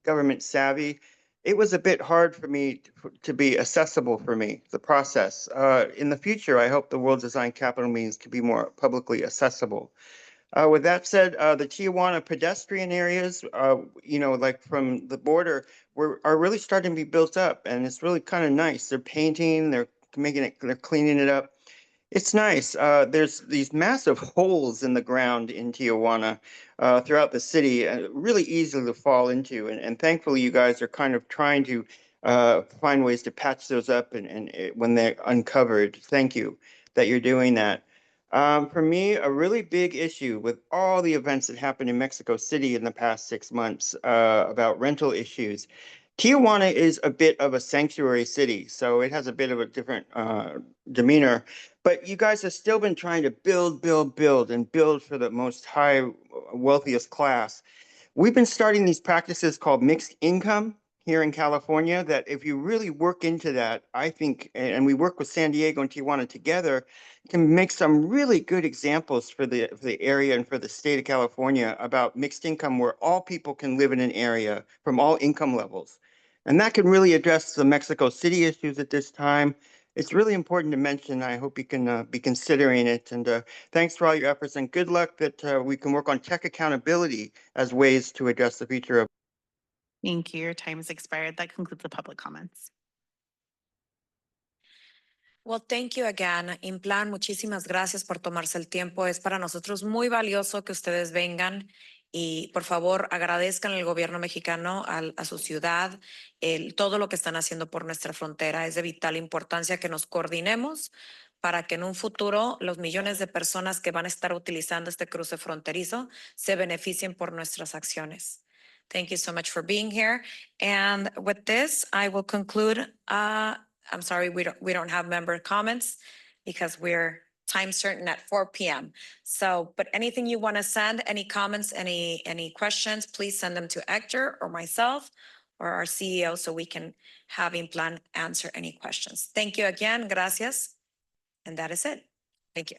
government savvy. It was a bit hard for me to be accessible for me, the process. In the future, I hope the World Design Capital means to be more publicly accessible. With that said, the Tijuana pedestrian areas, you know, like from the border, are really starting to be built up, and it's really kind of nice. They're painting, they're they're cleaning it up. It's nice. There's these massive holes in the ground in Tijuana throughout the city, really easy to fall into. And thankfully, you guys are kind of trying to find ways to patch those up when they're uncovered. Thank you that you're doing that. For me, a really big issue with all the events that happened in Mexico City in the past 6 months about rental issues. Tijuana is a bit of a sanctuary city, so it has a bit of a different demeanor. But you guys have still been trying to build and build for the most wealthiest class. We've been starting these practices called mixed income here in California that if you really work into that, I think, and we work with San Diego and Tijuana together, can make some really good examples for the area and for the state of California about mixed income where all people can live in an area from all income levels. And that can really address the Mexico City issues at this time. It's really important to mention. I hope you can be considering it. And thanks for all your efforts and good luck that we can work on tech accountability as ways to address the future of. Thank you. Your time has expired. That concludes the public comments. Well, thank you again. En plan, muchísimas gracias por tomarse el tiempo. Es para nosotros muy valioso que ustedes vengan y por favor agradezcan al gobierno mexicano, a su ciudad, todo lo que están haciendo por nuestra frontera. Es de vital importancia que nos coordinemos para que en un futuro los millones de personas que van a estar utilizando este cruce fronterizo se beneficien por nuestras acciones. Thank you so much for being here. And with this, I will conclude. I'm sorry, we don't have member comments because we're time certain at 4 p.m. So, but anything you want to send, any comments, any questions, please send them to Hector or myself or our CEO so we can have Implan answer any questions. Thank you again. Gracias. And that is it. Thank you.